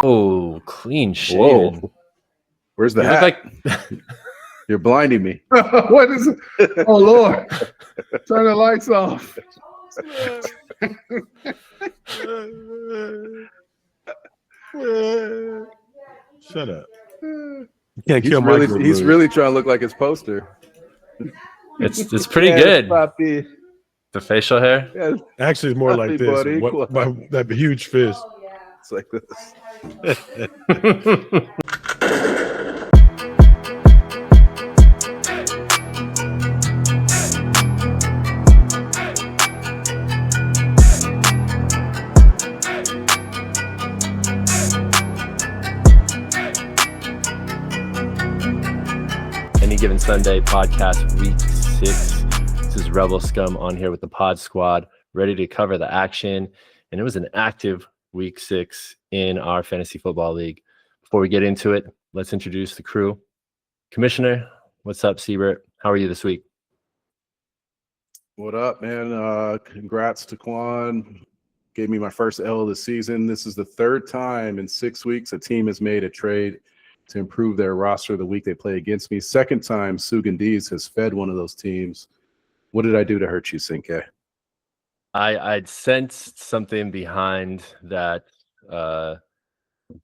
Oh, clean shaven. Whoa. Where's the You hat? look like You're blinding me. What is it? Oh, Lord. Turn the lights off. Shut up. You can't kill He's really trying to look like his poster. it's pretty Yes, good. Papi. The facial hair. Yes, Actually, it's more like this. buddy. That huge fist. It's like this. Any Given Sunday podcast week 6. This is Rebel Scum on here with the pod squad, ready to cover the action. And it was an active week 6 in our fantasy football league. Before we get into it, let's introduce the crew. Commissioner, what's up, Siebert? How are you this week? What up, man? Congrats to Quan. Gave me my first L of the season. This is the third time in 6 weeks a team has made a trade to improve their roster the week they play against me. Second time Sugandiz has fed one of those teams. What did I do to hurt you, Sinke? I'd sensed something behind that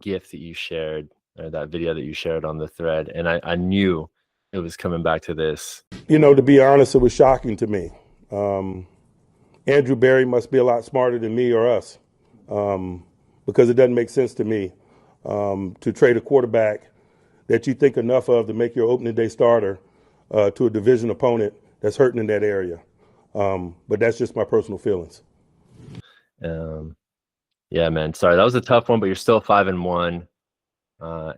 GIF that you shared, or that video that you shared on the thread, and I knew it was coming back to this. You know, to be honest, it was shocking to me. Andrew Berry must be a lot smarter than me or us, because it doesn't make sense to me to trade a quarterback that you think enough of to make your opening day starter to a division opponent that's hurting in that area. But that's just my personal feelings. Yeah, man. Sorry, that was a tough one, but you're still 5-1.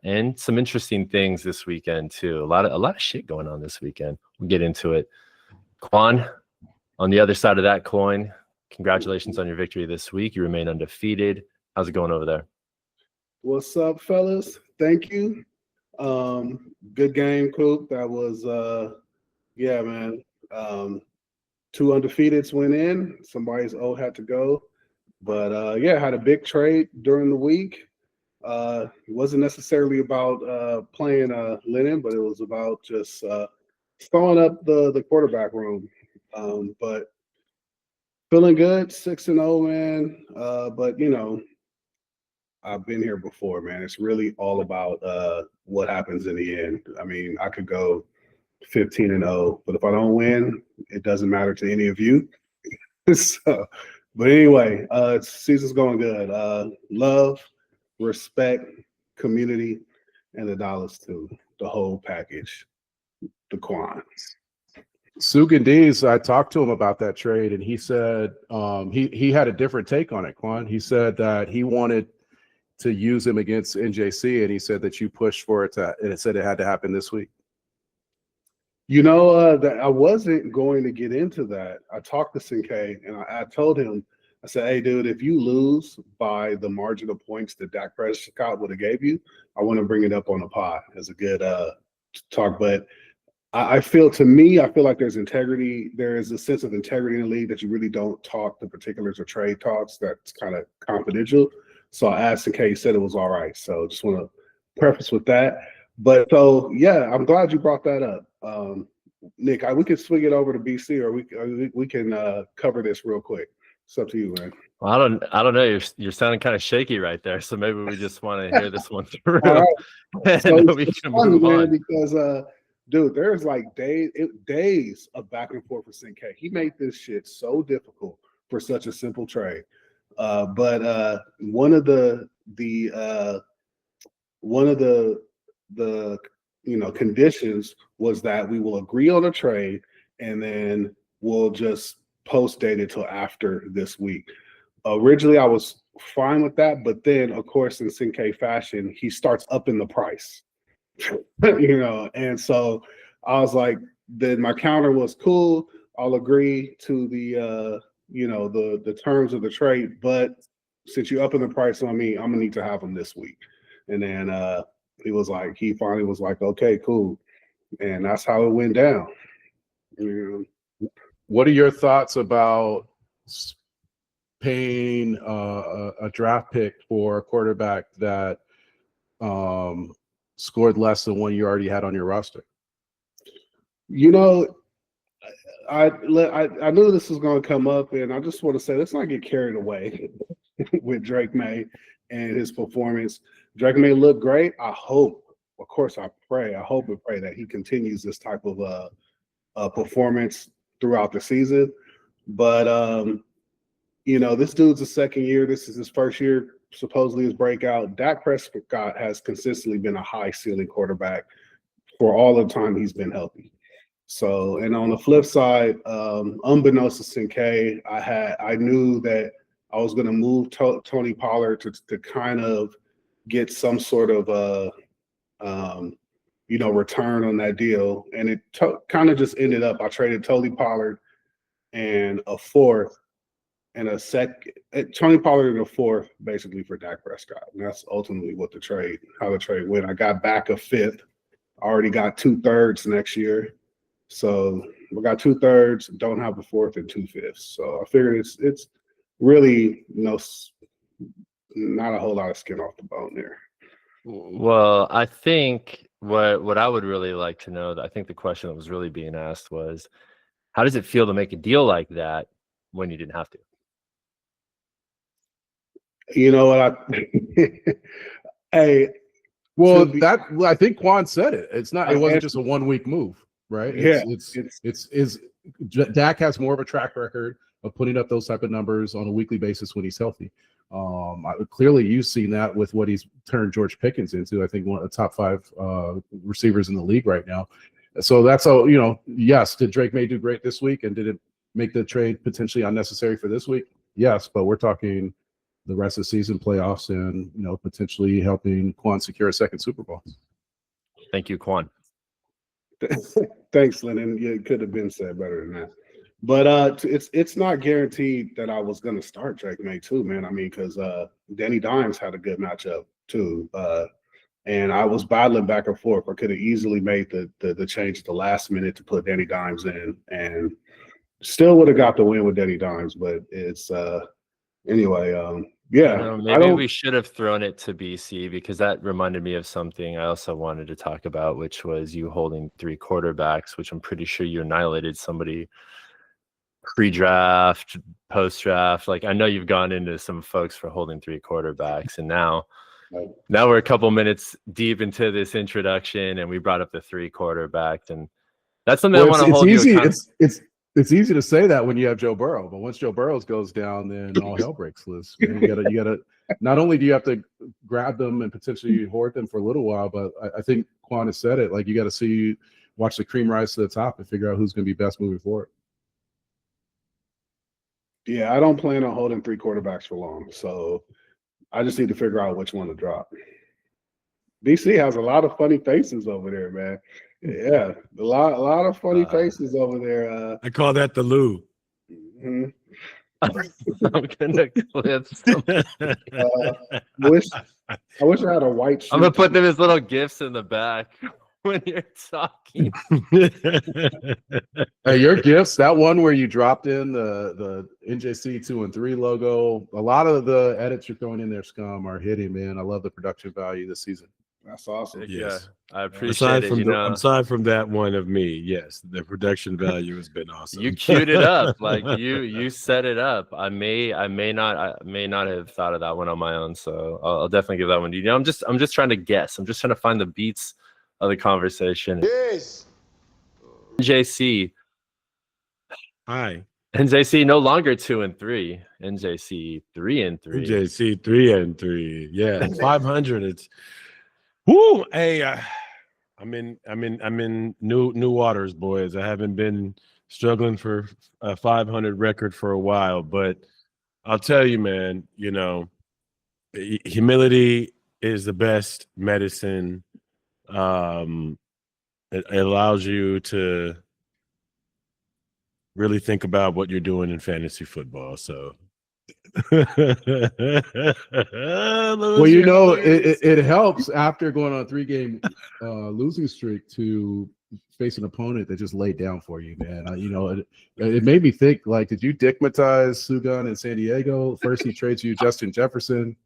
And some interesting things this weekend too. A lot of shit going on this weekend. We'll get into it. Quan, on the other side of that coin, congratulations on your victory this week. You remain undefeated. How's it going over there? What's up, fellas? Thank you. Good game, Coop. That was, yeah, man. 2 undefeateds went in. Somebody's O had to go. But, yeah, had a big trade during the week. It wasn't necessarily about playing Lennon, but it was about just throwing up the quarterback room. But feeling good, 6-0, man. But, you know, I've been here before, man. It's really all about what happens in the end. I mean, I could go 15-0, but if I don't win, it doesn't matter to any of you. So, but anyway, season's going good. Love, respect, community, and the dollars too. The whole package. The Quans. Sugandiz, I talked to him about that trade, and he said he had a different take on it, Quan. He said that he wanted to use him against NJC, and he said that you pushed for it and it said it had to happen this week. You know, that I wasn't going to get into that. I talked to Sinke, and I told him, I said, hey, dude, if you lose by the margin of points that Dak Prescott would have gave you, I want to bring it up on the pod as a good talk. But I feel like there's integrity. There is a sense of integrity in the league that you really don't talk the particulars or trade talks. That's kind of confidential. So I asked in case he said it was all right. So just want to preface with that. But so, yeah, I'm glad you brought that up. Nick, we can swing it over to BC, or we can cover this real quick. It's up to you, man. Well, I don't know. You're sounding kind of shaky right there. So maybe we just want to hear this one through. All right. And So we can funny, move man, on. because dude, there's like days of back and forth with Sinke. He made this shit so difficult for such a simple trade. But one of the conditions was that we will agree on a trade, and then we'll just post date it till after this week. Originally, I was fine with that, but then, of course, in Sinke fashion, he starts upping the price. And so I was like, then my counter was cool. I'll agree to the the terms of the trade, but since you're upping the price on me, I'm gonna need to have them this week. And then he finally was like, okay, cool. And that's how it went down. What are your thoughts about paying a draft pick for a quarterback that scored less than one you already had on your roster? You know, I knew this was going to come up, and I just want to say, let's not get carried away with Drake May and his performance. Drake May looked great. I hope, of course, I hope and pray that he continues this type of performance throughout the season. But this dude's a second year. This is his first year, supposedly his breakout. Dak Prescott has consistently been a high ceiling quarterback for all the time he's been healthy. So, and on the flip side, unbeknownst to Sinkay, I knew that I was going to move Tony Pollard to kind of get some sort of return on that deal, and it kind of just ended up. I traded Tony Pollard and a fourth and a second. Tony Pollard and a fourth, basically, for Dak Prescott, and that's ultimately how the trade went. I got back a fifth. I already got 2/3 next year. So we got 2/3, don't have a fourth and 2/5. So I figured it's really not a whole lot of skin off the bone there. Well, I think what I would really like to know, I think the question that was really being asked was, how does it feel to make a deal like that when you didn't have to? You know what? I think Quan said it. It wasn't just a 1 week move. Right. Dak has more of a track record of putting up those type of numbers on a weekly basis when he's healthy. Clearly, you've seen that with what he's turned George Pickens into. I think one of the top 5 receivers in the league right now. So that's yes. Did Drake May do great this week, and did it make the trade potentially unnecessary for this week? Yes, but we're talking the rest of the season, playoffs, and potentially helping Quan secure a second Super Bowl. Thank you, Quan. Thanks, Lennon. Yeah, it could have been said better than that. But it's not guaranteed that I was going to start Drake May too, man. I mean, because Danny Dimes had a good matchup too, and I was battling back and forth. I could have easily made the change at the last minute to put Danny Dimes in, and still would have got the win with Danny Dimes. But it's anyway. Yeah, maybe we should have thrown it to BC, because that reminded me of something I also wanted to talk about, which was you holding 3 quarterbacks, which I'm pretty sure you annihilated somebody pre-draft, post-draft. Like, I know you've gone into some folks for holding 3 quarterbacks, and now we're a couple minutes deep into this introduction, and we brought up the 3 quarterbacks, and that's something I want to hold you. It's easy to say that when you have Joe Burrow, but once Joe Burrow goes down, then all hell breaks loose. Man. You gotta. Not only do you have to grab them and potentially hoard them for a little while, but I think Quan has said it. Like, you got to watch the cream rise to the top and figure out who's going to be best moving forward. Yeah, I don't plan on holding 3 quarterbacks for long, so I just need to figure out which one to drop. BC has a lot of funny faces over there, man. Yeah, a lot of funny faces over there. I call that the Lou. Mm-hmm. I'm gonna clip some. I wish I had a white shirt. I'm gonna put them as little gifts in the back when you're talking. Hey, your gifts, that one where you dropped in the NJC 2 and 3 logo, a lot of the edits you're throwing in there, Scum, are hitting, man. I love the production value this season. That's awesome. Yes. Yeah, I appreciate it. Aside from that one of me, yes, the production value has been awesome. You queued it up, like you set it up. I may not have thought of that one on my own, so I'll definitely give that one to you. I'm just trying to guess. I'm just trying to find the beats of the conversation. Yes. NJC. Hi. NJC no longer 2 and 3. NJC 3 and 3. NJC 3 and 3. Yeah, 500. It's whoo. Hey, I'm in new waters, boys. I haven't been struggling for a 500 record for a while, but I'll tell you, man. Humility is the best medicine. It allows you to really think about what you're doing in fantasy football. So, well, it helps after going on a 3-game losing streak to face an opponent that just laid down for you, man. It made me think, like, did you dickmatize Sugan in San Diego? First he trades you Justin Jefferson,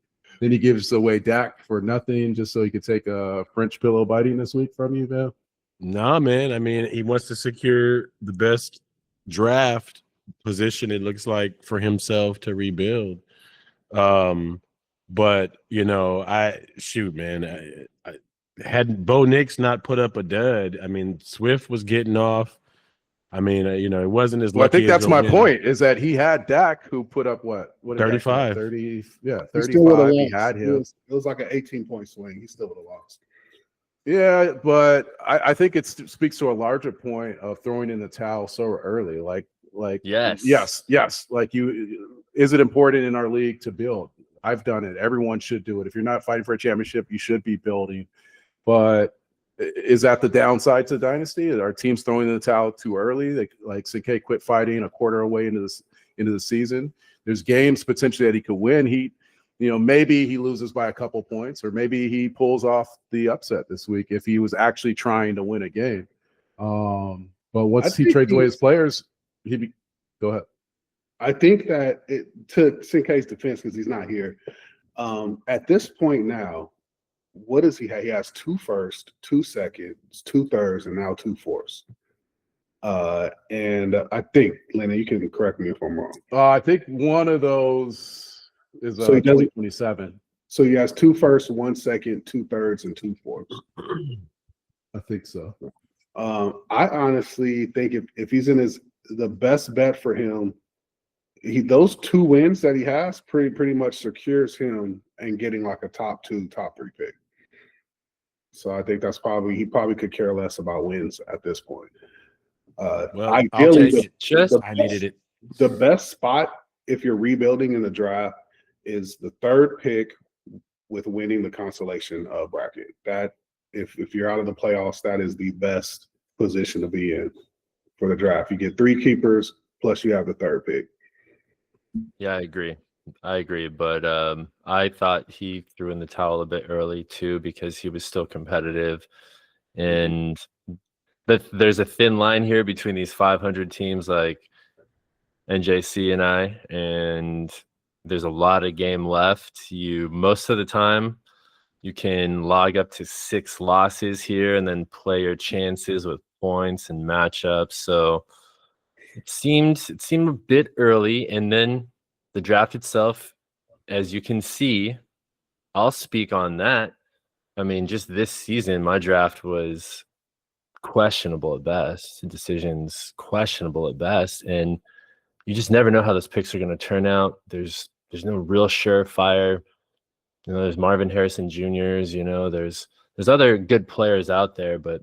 Then he gives away Dak for nothing just so he could take a French pillow biting this week from you, man. Nah, man. I mean, he wants to secure the best draft position, it looks like, for himself to rebuild. But man, I had Bo Nix not put up a dud. I mean, Swift was getting off. I mean, it wasn't as lucky. Well, I think that's as my win. point, is that he had Dak, who put up what did 35. 30, yeah, He still would've 35. He lost. had him. It was like an 18-point swing. He still would have lost. Yeah, but I think it speaks to a larger point of throwing in the towel so early. Like yes. Like is it important in our league to build? I've done it. Everyone should do it. If you're not fighting for a championship, you should be building. But is that the downside to Dynasty? Are teams throwing in the towel too early? Like Sinkay quit fighting a quarter away into the season. There's games potentially that he could win. Maybe he loses by a couple points, or maybe he pulls off the upset this week if he was actually trying to win a game. But once he trades away his players, go ahead. I think that it took Sinkay's defense, because he's not here. At this point now, what does he have? He has 2 firsts, 2 seconds, 2 thirds, and now 2 fourths. And I think, Lenny, you can correct me if I'm wrong. I think one of those is So he doesn't- 2027. So he has 2 firsts, 1 second, 2 thirds, and 2 fourths. I think so. I honestly think if he's in the best bet for him, those 2 wins that he has pretty much secures him and getting like a top 2, top 3 pick. So I think he probably could care less about wins at this point. Well, Ideally, I needed it. the best spot if you're rebuilding in the draft is the 3rd pick with winning the consolation bracket. That if you're out of the playoffs, that is the best position to be in for the draft. You get 3 keepers plus you have the 3rd pick. Yeah, I agree. But I thought he threw in the towel a bit early too, because he was still competitive. And there's a thin line here between these 500 teams like NJC and I, and there's a lot of game left. Most of the time you can log up to 6 losses here and then play your chances with points and matchups. So it seemed a bit early. And then the draft itself, as you can see, I'll speak on that. I mean, just this season, my draft was questionable at best. Decisions questionable at best. And you just never know how those picks are going to turn out. There's no real surefire. There's Marvin Harrison Jr.'s, there's other good players out there, but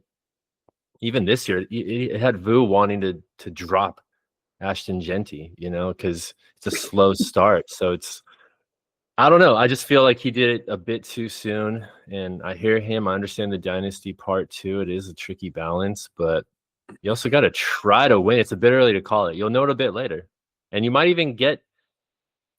even this year, it had Vu wanting to drop Ashton Genty, because it's a slow start. So I don't know. I just feel like he did it a bit too soon. And I hear him. I understand the dynasty part too. It is a tricky balance, but you also got to try to win. It's a bit early to call it. You'll know it a bit later. And you might even get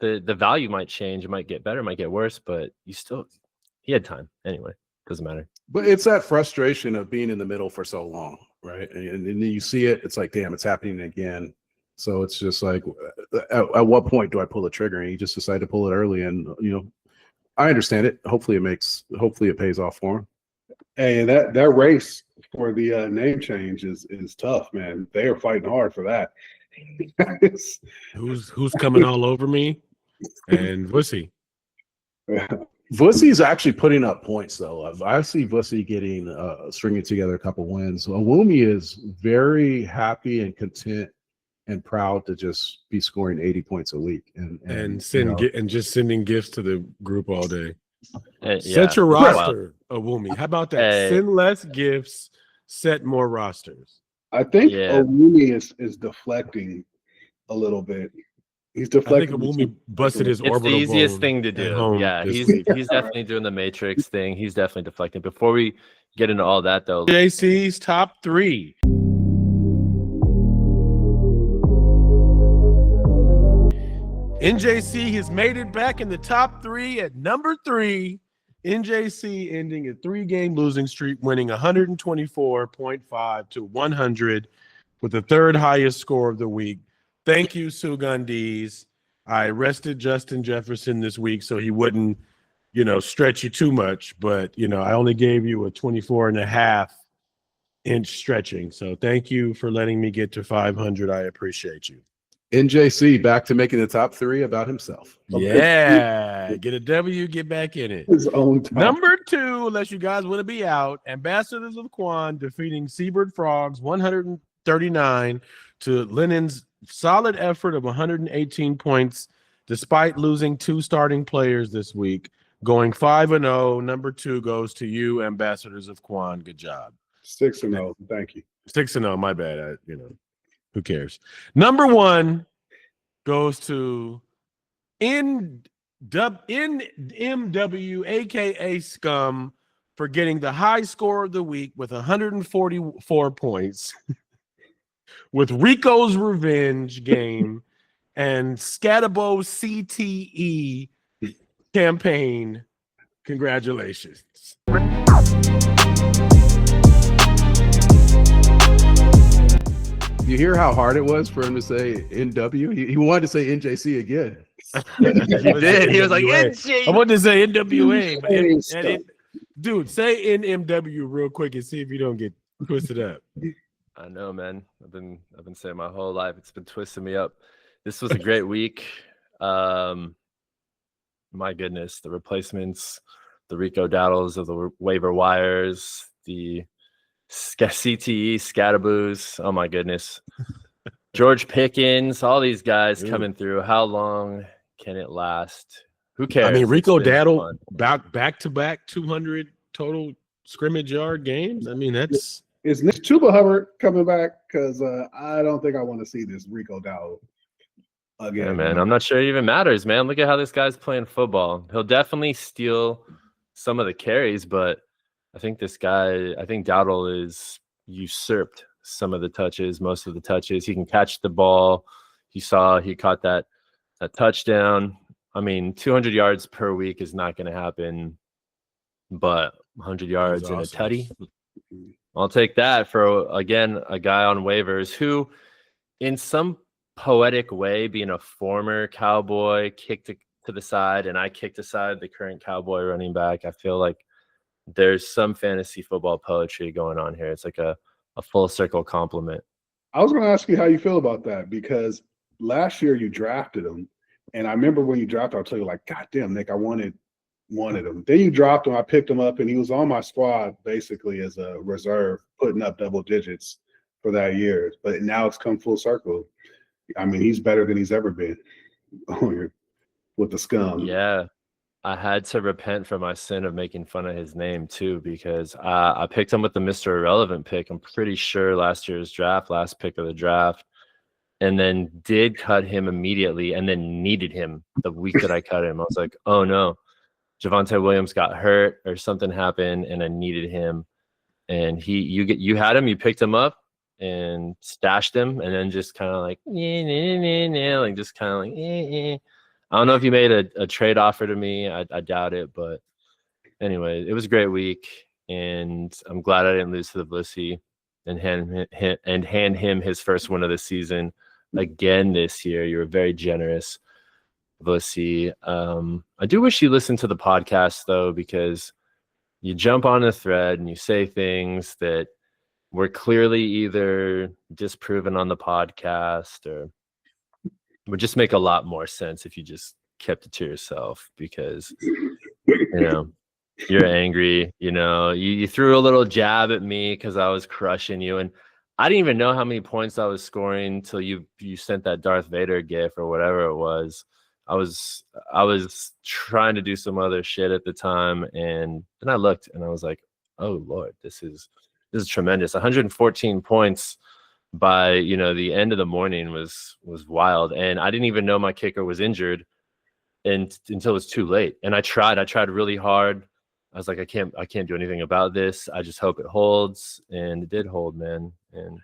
the value might change. It might get better, it might get worse, but he had time anyway. Doesn't matter. But it's that frustration of being in the middle for so long, right? And then you see it, it's like, damn, it's happening again. So it's just like, at what point do I pull the trigger? And you just decide to pull it early. And, I understand it. Hopefully it pays off for him. Hey, that race for the name change is tough, man. They are fighting hard for that. Who's coming all over me? And Vussy. Vussy's actually putting up points, though. I see Vussy getting stringing together a couple wins. Awumi is very happy and content and proud to just be scoring 80 points a week and just sending gifts to the group all day. Yeah. Set your roster, Awumi. How about that? Hey. Send less gifts, set more rosters. I think Yeah. Awumi is deflecting a little bit. He's I think deflecting. Awumi busted his It's orbital the easiest bone thing to at do. home Yeah, this he's week. definitely doing the Matrix thing. He's definitely deflecting. Before we get into all that, though, JC's top 3. NJC has made it back in the top 3 at number 3. NJC ending a 3-game losing streak, winning 124.5 to 100 with the 3rd highest score of the week. Thank you, Sugandis. I rested Justin Jefferson this week so he wouldn't stretch you too much, but I only gave you a 24.5-inch stretching. So thank you for letting me get to 500. I appreciate you. NJC back to making the top 3 about himself. Yeah, get a W, get back in it. His own time. Number 2, unless you guys want to be out, Ambassadors of Quan defeating Seabird Frogs 139 to Lennon's solid effort of 118 points, despite losing 2 starting players this week. Going 5-0. Number 2 goes to you, Ambassadors of Quan. Good job. 6-0. Thank you. 6-0. My bad. Who cares? Number 1 goes to NMW, aka Scum, for getting the high score of the week with 144 points, with Rico's Revenge game and Scatabo CTE campaign. Congratulations. You hear how hard it was for him to say NW? He wanted to say NJC again. He did. He was like, NJ. I wanted to say NWA, but NWA. dude, say NMW real quick and see if you don't get twisted up. I know, man. I've been saying my whole life. It's been twisting me up. This was a great week. My goodness, the replacements, the Rico Daddles of the waiver wires, the CTE Scataboos. Oh my goodness. George Pickens, all these guys coming through. How long can it last? Who cares? I mean, Rico It's been Daddle fun. back-to-back 200 total scrimmage yard games. I mean, that's Is Nick Chuba Hubbard coming back? Because I don't think I want to see this Rico Dowd again. Yeah, man. I'm not sure it even matters, man. Look at how this guy's playing football. He'll definitely steal some of the carries, but I think Dowdle is usurped some of the touches, most of the touches. He can catch the ball. He caught that touchdown. I mean, 200 yards per week is not going to happen, but 100 yards in a tutty, I'll take that for, again, a guy on waivers who, in some poetic way, being a former Cowboy, kicked to the side, and I kicked aside the current Cowboy running back. I feel like there's some fantasy football poetry going on here. It's like a full circle compliment. I was going to ask you how you feel about that, because last year you drafted him, and I remember when you drafted, I'll tell you, like, God damn, Nick, I wanted him. Then you dropped him. I picked him up, and he was on my squad basically as a reserve, putting up double digits for that year. But now it's come full circle. I mean, he's better than he's ever been with the Scum. Yeah. I had to repent for my sin of making fun of his name too, because I picked him with the Mr. Irrelevant pick. I'm pretty sure last pick of the draft, and then did cut him immediately, and then needed him the week that I cut him. I was like, oh no, Javonte Williams got hurt or something happened, and I needed him. And you had him, you picked him up and stashed him, and then just kind of like, like just kind of like, I don't know if you made a trade offer to me. I doubt it, but anyway, it was a great week, and I'm glad I didn't lose to the Vussy and hand him his first win of the season again this year. You were very generous, Vussy. I do wish you listened to the podcast though, because you jump on a thread and you say things that were clearly either disproven on the podcast or would just make a lot more sense if you just kept it to yourself, because you're angry. You threw a little jab at me because I was crushing you, and I didn't even know how many points I was scoring until you sent that Darth Vader gif or whatever it was. I was trying to do some other shit at the time, and then I looked and I was like, oh Lord, this is tremendous. 114 points by the end of the morning was wild, and I didn't even know my kicker was injured until it was too late. And I tried really hard. I was like, I can't do anything about this. I just hope it holds, and it did hold, man. And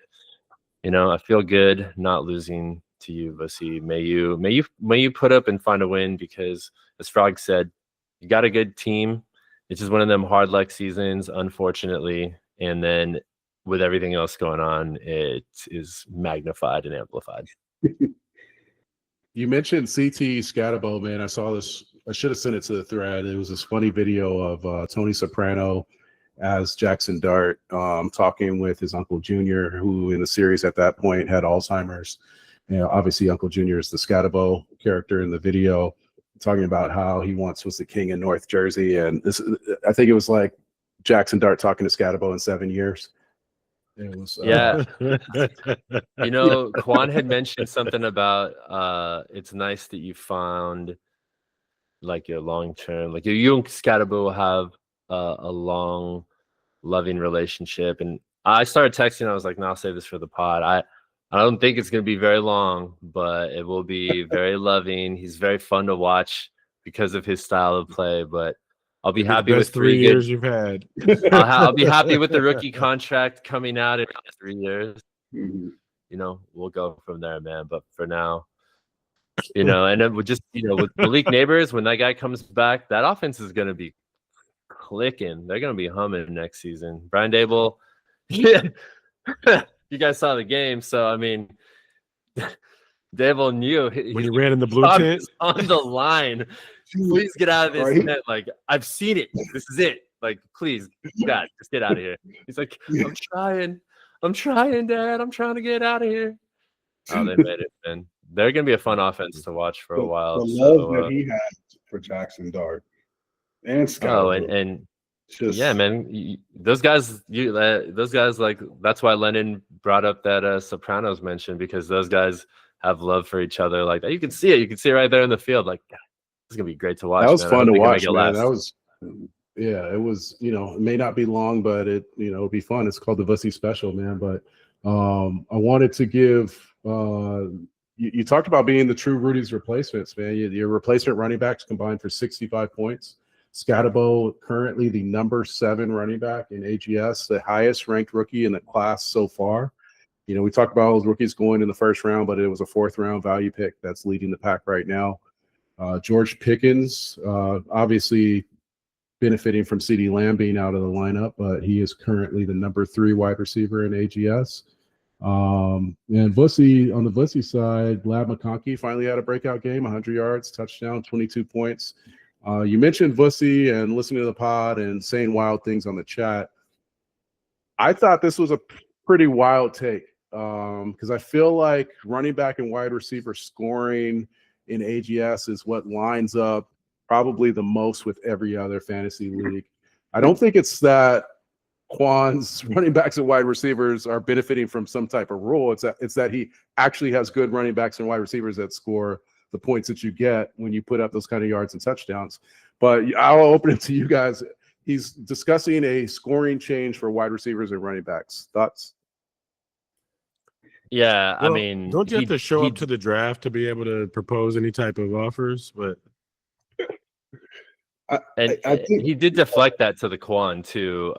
I feel good not losing to you, Vussy. May you put up and find a win, because as Frog said, you got a good team. It's just one of them hard luck seasons, unfortunately, and then with everything else going on, it is magnified and amplified. You mentioned CT Scatabo, man. I saw this I should have sent it to the thread. It was this funny video of Tony Soprano as Jackson Dart talking with his Uncle Junior, who in the series at that point had Alzheimer's. Obviously, Uncle Junior is the Scatabo character in the video, talking about how he once was the king in North Jersey. And this, I think it was like Jackson Dart talking to Scatabo in 7 years. It was, yeah. Quan had mentioned something about it's nice that you found like your long term, like you and Scatabo will have a long, loving relationship. And I started texting. I was like, "No, I'll save this for the pod." I don't think it's going to be very long, but it will be very loving. He's very fun to watch because of his style of play. But I'll be happy with 3 years you've had. I'll be happy with the rookie contract coming out in 3 years. Mm-hmm. We'll go from there, man. But for now, and then we'll just, with Malik Neighbors, when that guy comes back, that offense is going to be clicking. They're going to be humming next season. Brian Dable, yeah. You guys saw the game, so I mean, Dable knew when you ran in the blue tent on the line. Please get out of this tent. Like, I've seen it. This is it. Like, please, God, just get out of here. He's like, I'm trying, Dad. I'm trying to get out of here. Oh, they made it, man. They're gonna be a fun offense to watch for a while. The love that he had for Jackson Dart and Scott. Oh, and yeah, man, those guys, like, that's why Lennon brought up that Sopranos mention, because those guys have love for each other like that. You can see it. You can see it right there in the field. Like, God, this is gonna be great to watch. That was fun to watch, man. Last. That was, it was. It may not be long, but it'll be fun. It's called the Vussy Special, man. But I wanted to give. You talked about being the true Rudy's replacements, man. Your replacement running backs combined for 65 points. Scatabo, currently the number 7 running back in AGS, the highest ranked rookie in the class so far. We talked about all those rookies going in the first round, but it was a 4th round value pick that's leading the pack right now. George Pickens, obviously benefiting from CeeDee Lamb being out of the lineup, but he is currently the number 3 wide receiver in AGS. And Vussy, on the Vussy side, Lab McConkey finally had a breakout game, 100 yards, touchdown, 22 points. You mentioned Vussy and listening to the pod and saying wild things on the chat. I thought this was a pretty wild take because I feel like running back and wide receiver scoring in AGS is what lines up probably the most with every other fantasy league. I don't think it's that Quan's running backs and wide receivers are benefiting from some type of rule. It's that he actually has good running backs and wide receivers that score the points that you get when you put up those kind of yards and touchdowns. But I'll open it to you guys. He's discussing a scoring change for wide receivers and running backs. Thoughts? Yeah, well, I mean, don't you have to show up to the draft to be able to propose any type of offers? But I think he did deflect that to the Quan too,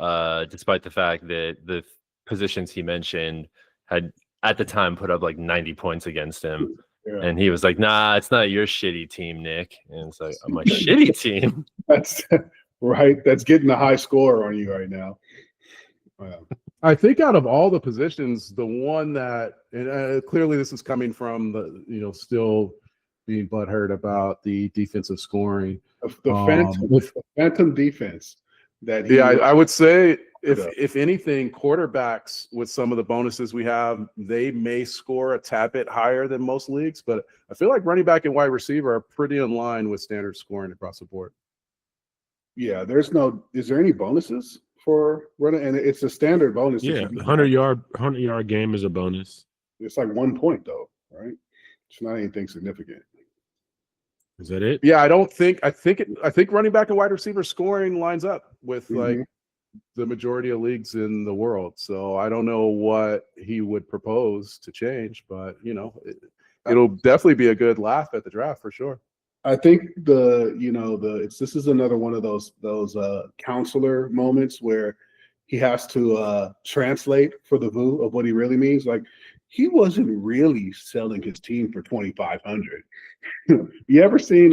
despite the fact that the positions he mentioned had at the time put up like 90 points against him. Yeah. And he was like, "Nah, it's not your shitty team, Nick." And it's like, "I'm my shitty team." That's right. That's getting a high score on you right now. Wow. I think out of all the positions, the one that, and clearly this is coming from the, still being butthurt about the defensive scoring. The phantom defense. I would say if anything, quarterbacks with some of the bonuses we have, they may score a tad bit higher than most leagues, but I feel like running back and wide receiver are pretty in line with standard scoring across the board. Yeah, is there any bonuses for running? And it's a standard bonus. Yeah, 100-yard game is a bonus. It's like 1 point though, right? It's not anything significant. Is that it? Yeah, I think running back and wide receiver scoring lines up with like the majority of leagues in the world. So I don't know what he would propose to change, but it'll definitely be a good laugh at the draft for sure. I think this is another one of those counselor moments where he has to translate for the VU of what he really means. Like, he wasn't really selling his team for 2,500. You ever seen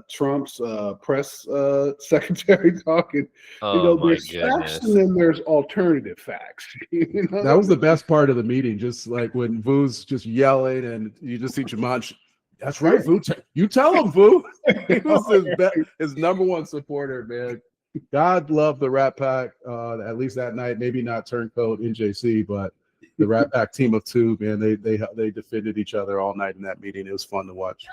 Trump's press secretary talking? There's facts and then there's alternative facts. That was the best part of the meeting. Just like when VU's just yelling and you just see Jumanji That's right, Vu. You tell him, Vu. He was his number one supporter, man. God love the Rat Pack. At least that night, maybe not Turncoat NJC, but the Rat Pack team of two, man. They defended each other all night in that meeting. It was fun to watch.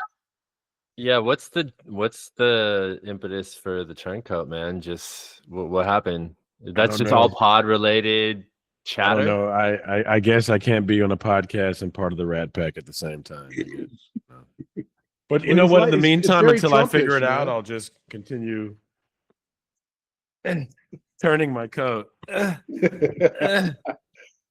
Yeah, what's the impetus for the turncoat, man? Just what happened? That's just all pod related chatter. I don't know. I guess I can't be on a podcast and part of the Rat Pack at the same time. But you know what? In the meantime, until I figure it out, I'll just continue turning my coat.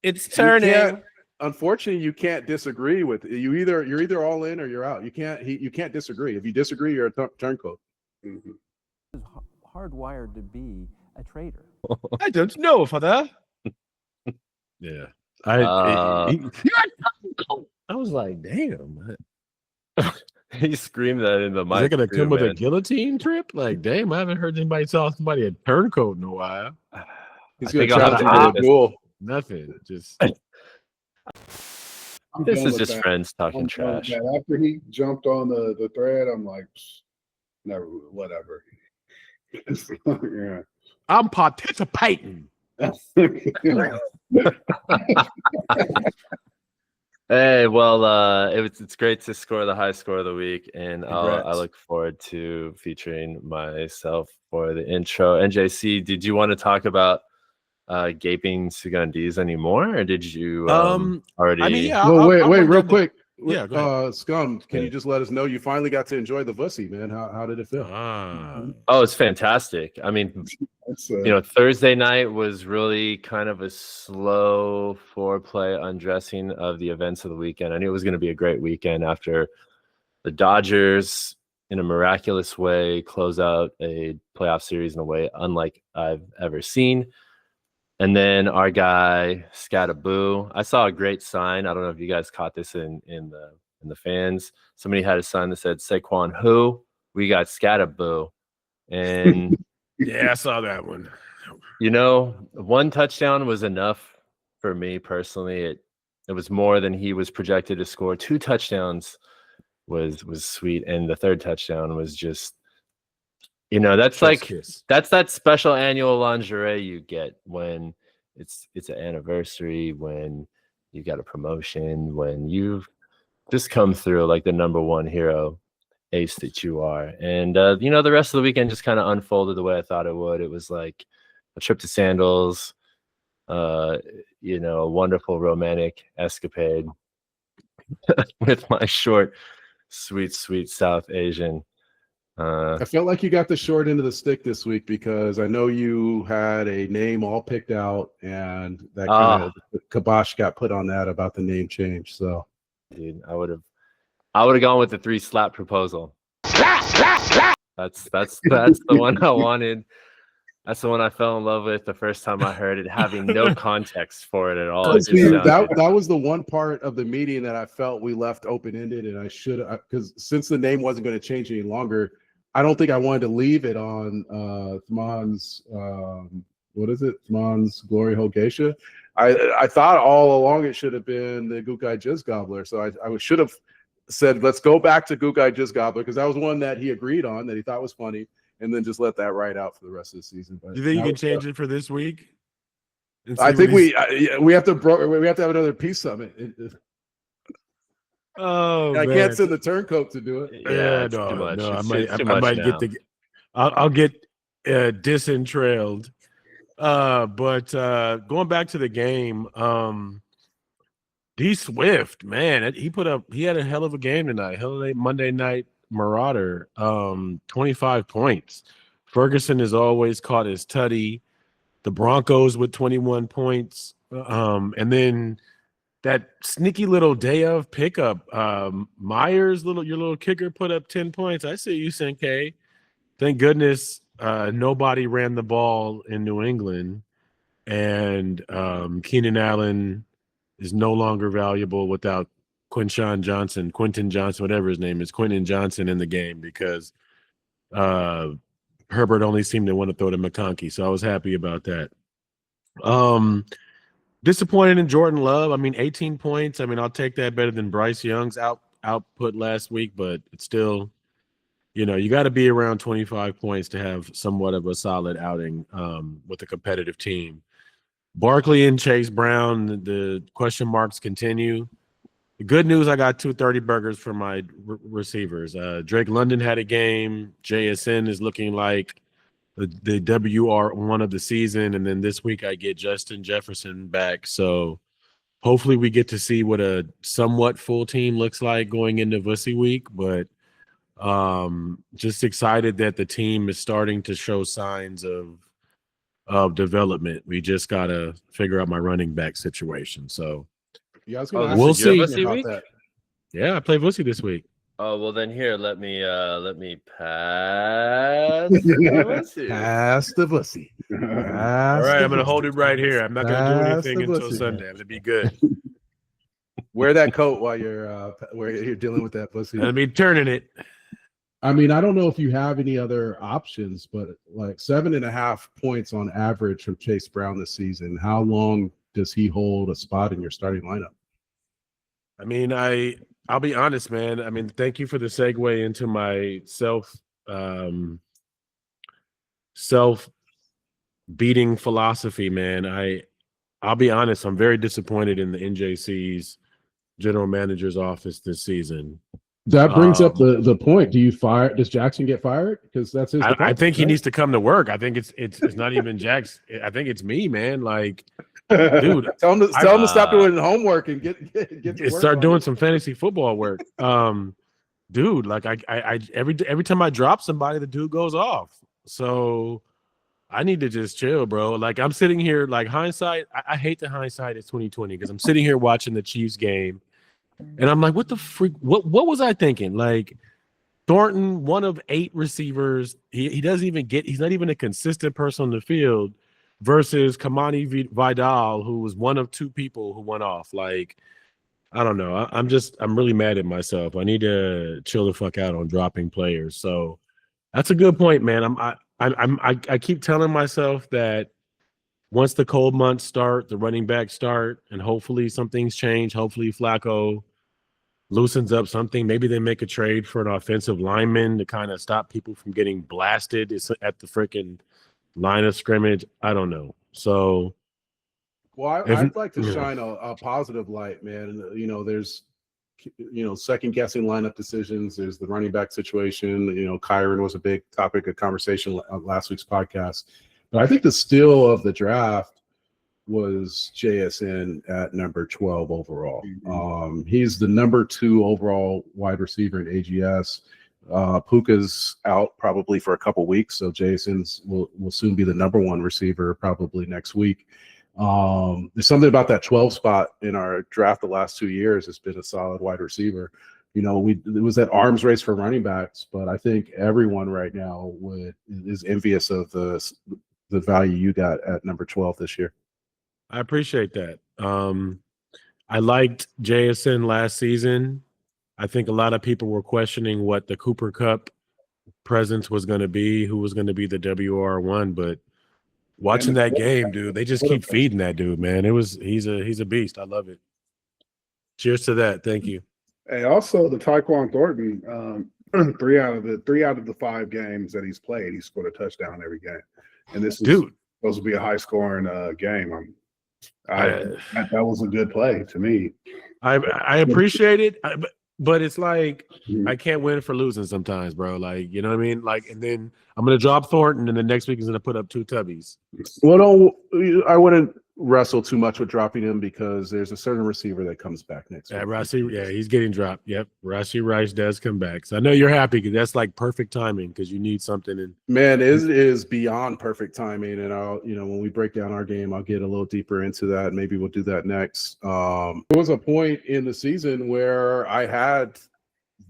It's turning. Unfortunately, you can't disagree with you're either all in or you're out. You can't disagree. If you disagree, you're a turncoat. Mm-hmm. Is hardwired to be a traitor. I don't know, father. Yeah, I was like, damn. He screamed that in the mic. Is it gonna come with man. a guillotine trip? Like, damn, I haven't heard anybody saw somebody a turncoat in a while. He's I gonna think I'll have to challenge do the duel. Nothing. Just this is just friends talking trash. After he jumped on the thread, I'm like, never, whatever. Yeah. I'm participating. Hey, well, it's great to score the high score of the week, and I look forward to featuring myself for the intro. NJC, did you want to talk about gaping Sugandis anymore, or did you already? I mean, yeah. Well, wait, real quick. Yeah, go ahead. Scum, can you just let us know you finally got to enjoy the Vussy, man? How did it feel? Oh, it's fantastic. I mean, Thursday night was really kind of a slow foreplay undressing of the events of the weekend. I knew it was going to be a great weekend after the Dodgers, in a miraculous way, close out a playoff series in a way unlike I've ever seen. And then our guy Scataboo, I saw a great sign. I don't know if you guys caught this in the fans. Somebody had a sign that said Saquon who? We got Scataboo. And yeah, I saw that one. One touchdown was enough for me personally. It was more than he was projected to score. 2 touchdowns was sweet, and the third touchdown was just that's that's that special annual lingerie you get when it's an anniversary, when you got a promotion, when you've just come through like the number one hero ace that you are. And the rest of the weekend just kind of unfolded the way I thought it would. It was like a trip to Sandals, a wonderful romantic escapade with my short, sweet South Asian. I felt like you got the short end of the stick this week because I know you had a name all picked out, and that kind of kibosh got put on that about the name change. So, dude, I would have gone with the 3 slap proposal. That's the one I wanted. That's the one I fell in love with the first time I heard it, having no context for it at all. That was the one part of the meeting that I felt we left open-ended, and I should, because since the name wasn't going to change any longer, I don't think I wanted to leave it on Thman's, Thman's Glory Hole Geisha. I thought all along it should have been the Gukai Jizz Gobbler. So I should have said, let's go back to Gukai Jizz Gobbler, because that was one that he agreed on, that he thought was funny, and then just let that ride out for the rest of the season. But do you think you can change it for this week? I think we have to have another peace summit. I can't send the turncoat to do it. Yeah, no. I might get I'll get disentrailed. But going back to the game, D Swift, man, he had a hell of a game tonight. Monday night marauder, 25 points. Ferguson has always caught his tutty. The Broncos with 21 points, and then that sneaky little day of pickup. Myers, your little kicker, put up 10 points. I see you, Senke. Thank goodness nobody ran the ball in New England, and Keenan Allen is no longer valuable without Quinton Johnson, whatever his name is, Quentin Johnson in the game, because Herbert only seemed to want to throw to McConkey. So I was happy about that. Disappointed in Jordan Love. I mean, 18 points. I mean, I'll take that better than Bryce Young's output last week, but it's still, you got to be around 25 points to have somewhat of a solid outing with a competitive team. Barkley and Chase Brown, the question marks continue. The good news, I got 230 burgers for my receivers. Drake London had a game. JSN is looking like the WR1 of the season. And then this week I get Justin Jefferson back. So hopefully we get to see what a somewhat full team looks like going into Vussy week. But just excited that the team is starting to show signs of development. We just got to figure out my running back situation. So Yeah, I was gonna ask we'll you see. Vussy about week? that. Yeah, I played Vussy this week. Oh, well then here, let me pass the Vussy. Pass the Vussy. All right, I'm going to hold it right here. I'm not going to do Pass anything the until Vussy. Sunday. I'm going to be good. Wear that coat while you're dealing with that Vussy. I'm going to be turning it. I mean, I don't know if you have any other options, but like 7.5 points on average from Chase Brown this season. How long does he hold a spot in your starting lineup? I mean, I'll be honest, man. I mean, thank you for the segue into my self beating philosophy, man. I'll be honest, I'm very disappointed in the NJC's general manager's office this season. That brings up the point. Does Jackson get fired? Because that's his I department, think he right? needs to come to work. I think it's not even Jack's. I think it's me, man. Like, dude, tell him to stop doing homework and get to work start on doing it. some fantasy football work. Dude, like I every time I drop somebody, the dude goes off. So I need to just chill, bro. Like I'm sitting here, like hindsight. I hate the hindsight is 2020 because I'm sitting here watching the Chiefs game, and I'm like, what the freak? What was I thinking? Like Thornton, one of 8 receivers, he doesn't even get. He's not even a consistent person on the field. Versus Kamani Vidal, who was one of 2 people who went off. Like, I don't know. I'm really mad at myself. I need to chill the fuck out on dropping players. So that's a good point, man. I keep telling myself that once the cold months start, the running backs start, and hopefully something's changed. Hopefully Flacco loosens up something. Maybe they make a trade for an offensive lineman to kind of stop people from getting blasted at the freaking line of scrimmage. I don't know. So, Well, I'd like to shine a positive light, man. There's, second guessing lineup decisions. There's the running back situation. Kyron was a big topic of conversation on last week's podcast. But I think the steal of the draft was JSN at number 12 overall. Mm-hmm. He's the number 2 overall wide receiver in AGS. Puka's out probably for a couple weeks, so Jason's will soon be the number 1 receiver probably next week. There's something about that 12 spot in our draft the last 2 years. It's been a solid wide receiver. It was that arms race for running backs, but I think everyone right now is envious of the value you got at number 12 this year. I appreciate that. I liked JSN last season. I think a lot of people were questioning what the Cooper Cup presence was going to be, who was going to be the WR1, but watching that game, dude, they just keep feeding that dude, man. He's a beast. I love it. Cheers to that. Thank you. Hey, also the Tyquan Thornton, 3 out of the 5 games that he's played, he scored a touchdown every game. And this is supposed to be a high scoring game. That was a good play to me. I appreciate it. But it's like I can't win for losing sometimes, bro. Like, you know what I mean? Like, and then I'm gonna drop Thornton, and the next week he's gonna put up 2 tubbies. Well, I wouldn't wrestle too much with dropping him because there's a certain receiver that comes back next week. He's getting dropped. Yep, Rashee Rice does come back. So I know you're happy because that's like perfect timing because you need something. And man, it is beyond perfect timing. And I'll, when we break down our game, I'll get a little deeper into that. Maybe we'll do that next. There was a point in the season where I had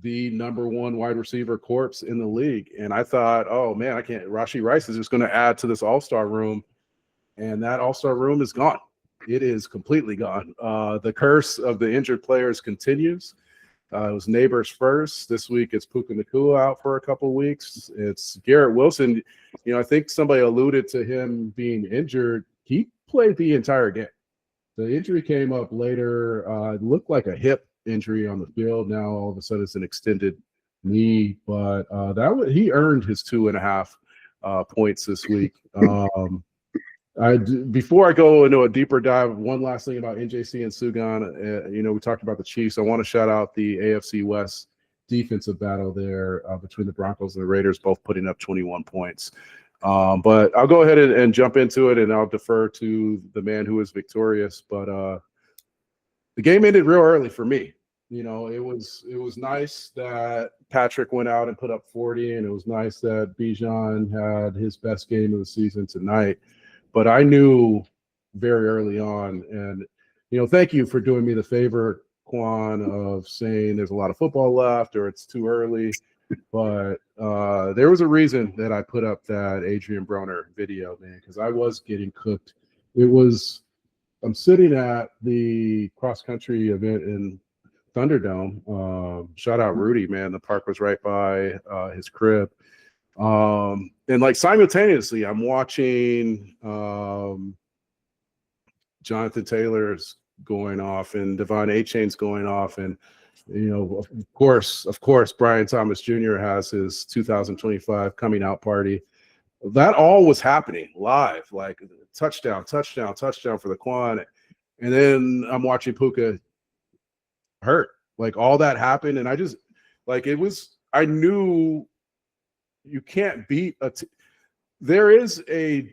the number 1 wide receiver corpse in the league, and I thought, oh man, I can't. Rashee Rice is just going to add to this all-star room. And that all-star room is gone. It is completely gone. The curse of the injured players continues. It was Neighbors first. This week it's Puka Nacua out for a couple of weeks. It's Garrett Wilson. I think somebody alluded to him being injured. He played the entire game. The injury came up later. It looked like a hip injury on the field. Now all of a sudden it's an extended knee, but he earned his 2.5 points this week. Before I go into a deeper dive, one last thing about NJC and Sugan. We talked about the Chiefs. I want to shout out the AFC West defensive battle there between the Broncos and the Raiders, both putting up 21 points. But I'll go ahead and jump into it, and I'll defer to the man who is victorious. But the game ended real early for me. It was nice that Patrick went out and put up 40, and it was nice that Bijan had his best game of the season tonight. But I knew very early on, and thank you for doing me the favor, Quan, of saying there's a lot of football left or it's too early. But there was a reason that I put up that Adrian Broner video, man, because I was getting cooked. I'm sitting at the cross country event in Thunderdome. Shout out Rudy, man. The park was right by his crib. And like simultaneously, I'm watching Jonathan Taylor's going off and Devon A-Chain's going off, and of course, Brian Thomas Jr. has his 2025 coming out party. That all was happening live, like touchdown for the Quan. And then I'm watching Puka hurt. Like all that happened, and I just I knew you can't beat there is a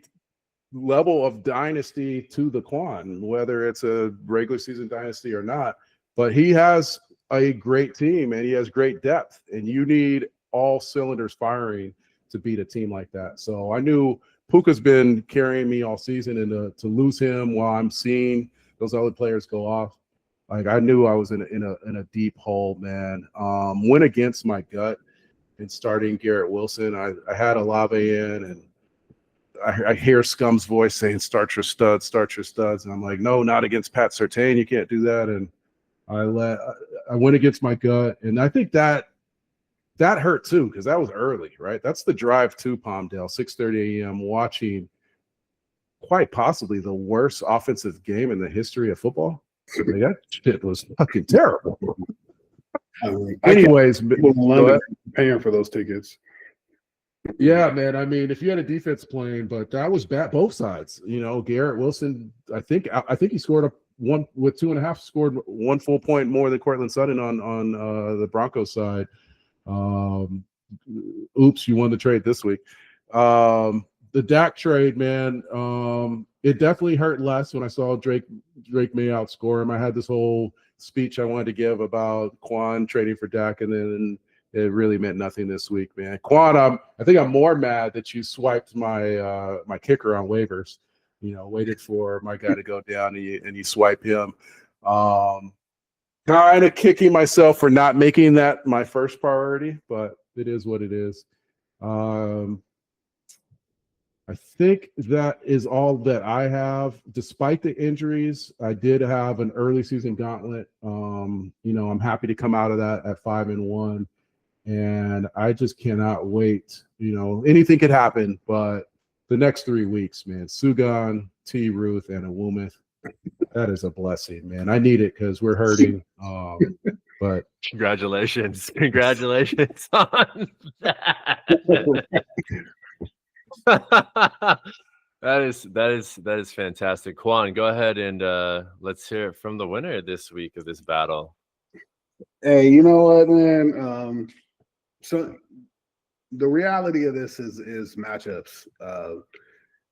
level of dynasty to the Quan, whether it's a regular season dynasty or not, but he has a great team and he has great depth, and you need all cylinders firing to beat a team like that. So I knew Puka's been carrying me all season, and to lose him while I'm seeing those other players go off, like I knew I was in a deep hole, man. Went against my gut in starting Garrett Wilson. I had Olave in, and I hear Scum's voice saying, start your studs. And I'm like, no, not against Pat Surtain. You can't do that. And I went against my gut. And I think that hurt too, because that was early, right? That's the drive to Palmdale, 6:30 a.m., watching quite possibly the worst offensive game in the history of football. Like, that shit was fucking terrible. Anyways, London paying for those tickets. Yeah, man. I mean, if you had a defense playing, but that was bad both sides. Garrett Wilson, I think he scored one with 2.5, scored 1 full point more than Cortland Sutton on the Broncos side. Oops, you won the trade this week. The Dak trade, man, it definitely hurt less when I saw Drake May outscore him. I had this whole speech I wanted to give about Quan trading for Dak, and then it really meant nothing this week, man. Quan, I think I'm more mad that you swiped my my kicker on waivers. Waited for my guy to go down and you swipe him. Kind of kicking myself for not making that my first priority, but it is what it is. I think that is all that I have. Despite the injuries, I did have an early season gauntlet. I'm happy to come out of that at 5-1, and I just cannot wait. Anything could happen, but the next 3 weeks, man, Sugan, T. Ruth, and Awumeth, that is a blessing, man. I need it because we're hurting. But congratulations on that. That is fantastic. Quan, go ahead and let's hear it from the winner this week of this battle. Hey, you know what, man? So the reality of this is matchups.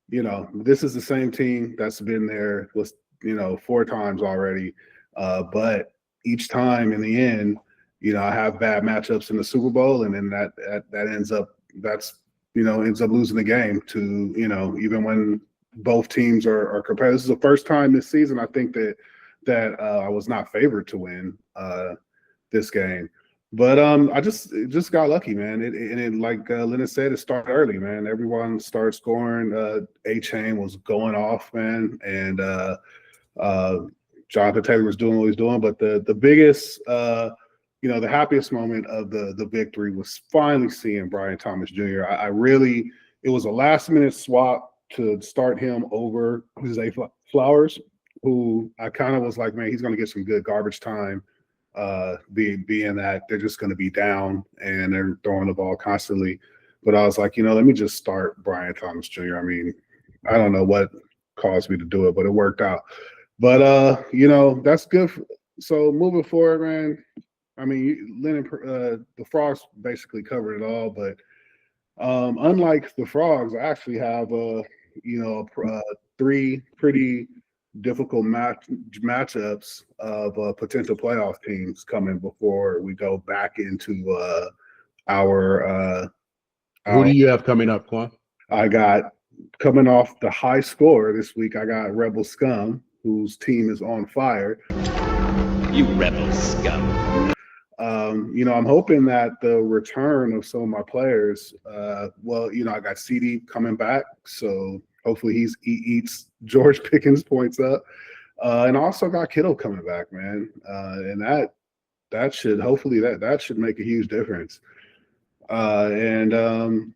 This is the same team that's been there, 4 times already. But each time in the end, I have bad matchups in the Super Bowl, and then that ends up losing the game to, even when both teams are competitive. This is the first time this season I think that I was not favored to win this game. But I just got lucky, man. It like Lennon said, it started early, man. Everyone started scoring. A-Chain was going off, man, and Jonathan Taylor was doing what he was doing. But the biggest, the happiest moment of the victory was finally seeing Brian Thomas Jr. It was a last-minute swap to start him over Zay Flowers, who I kind of was like, man, he's going to get some good garbage time being that they're just going to be down and they're throwing the ball constantly. But I was like, let me just start Brian Thomas Jr. I mean, I don't know what caused me to do it, but it worked out. But that's good. So moving forward, man. I mean, the Frogs basically covered it all, but unlike the Frogs, I actually have three pretty difficult matchups of potential playoff teams coming before we go back into our. Who do you have coming up, Quan? I got coming off the high score this week. I got Rebel Scum, whose team is on fire. You rebel scum. I'm hoping that the return of some of my players, I got CD coming back, so hopefully he eats George Pickens points up. And I also got Kittle coming back, man. And that should hopefully that should make a huge difference. So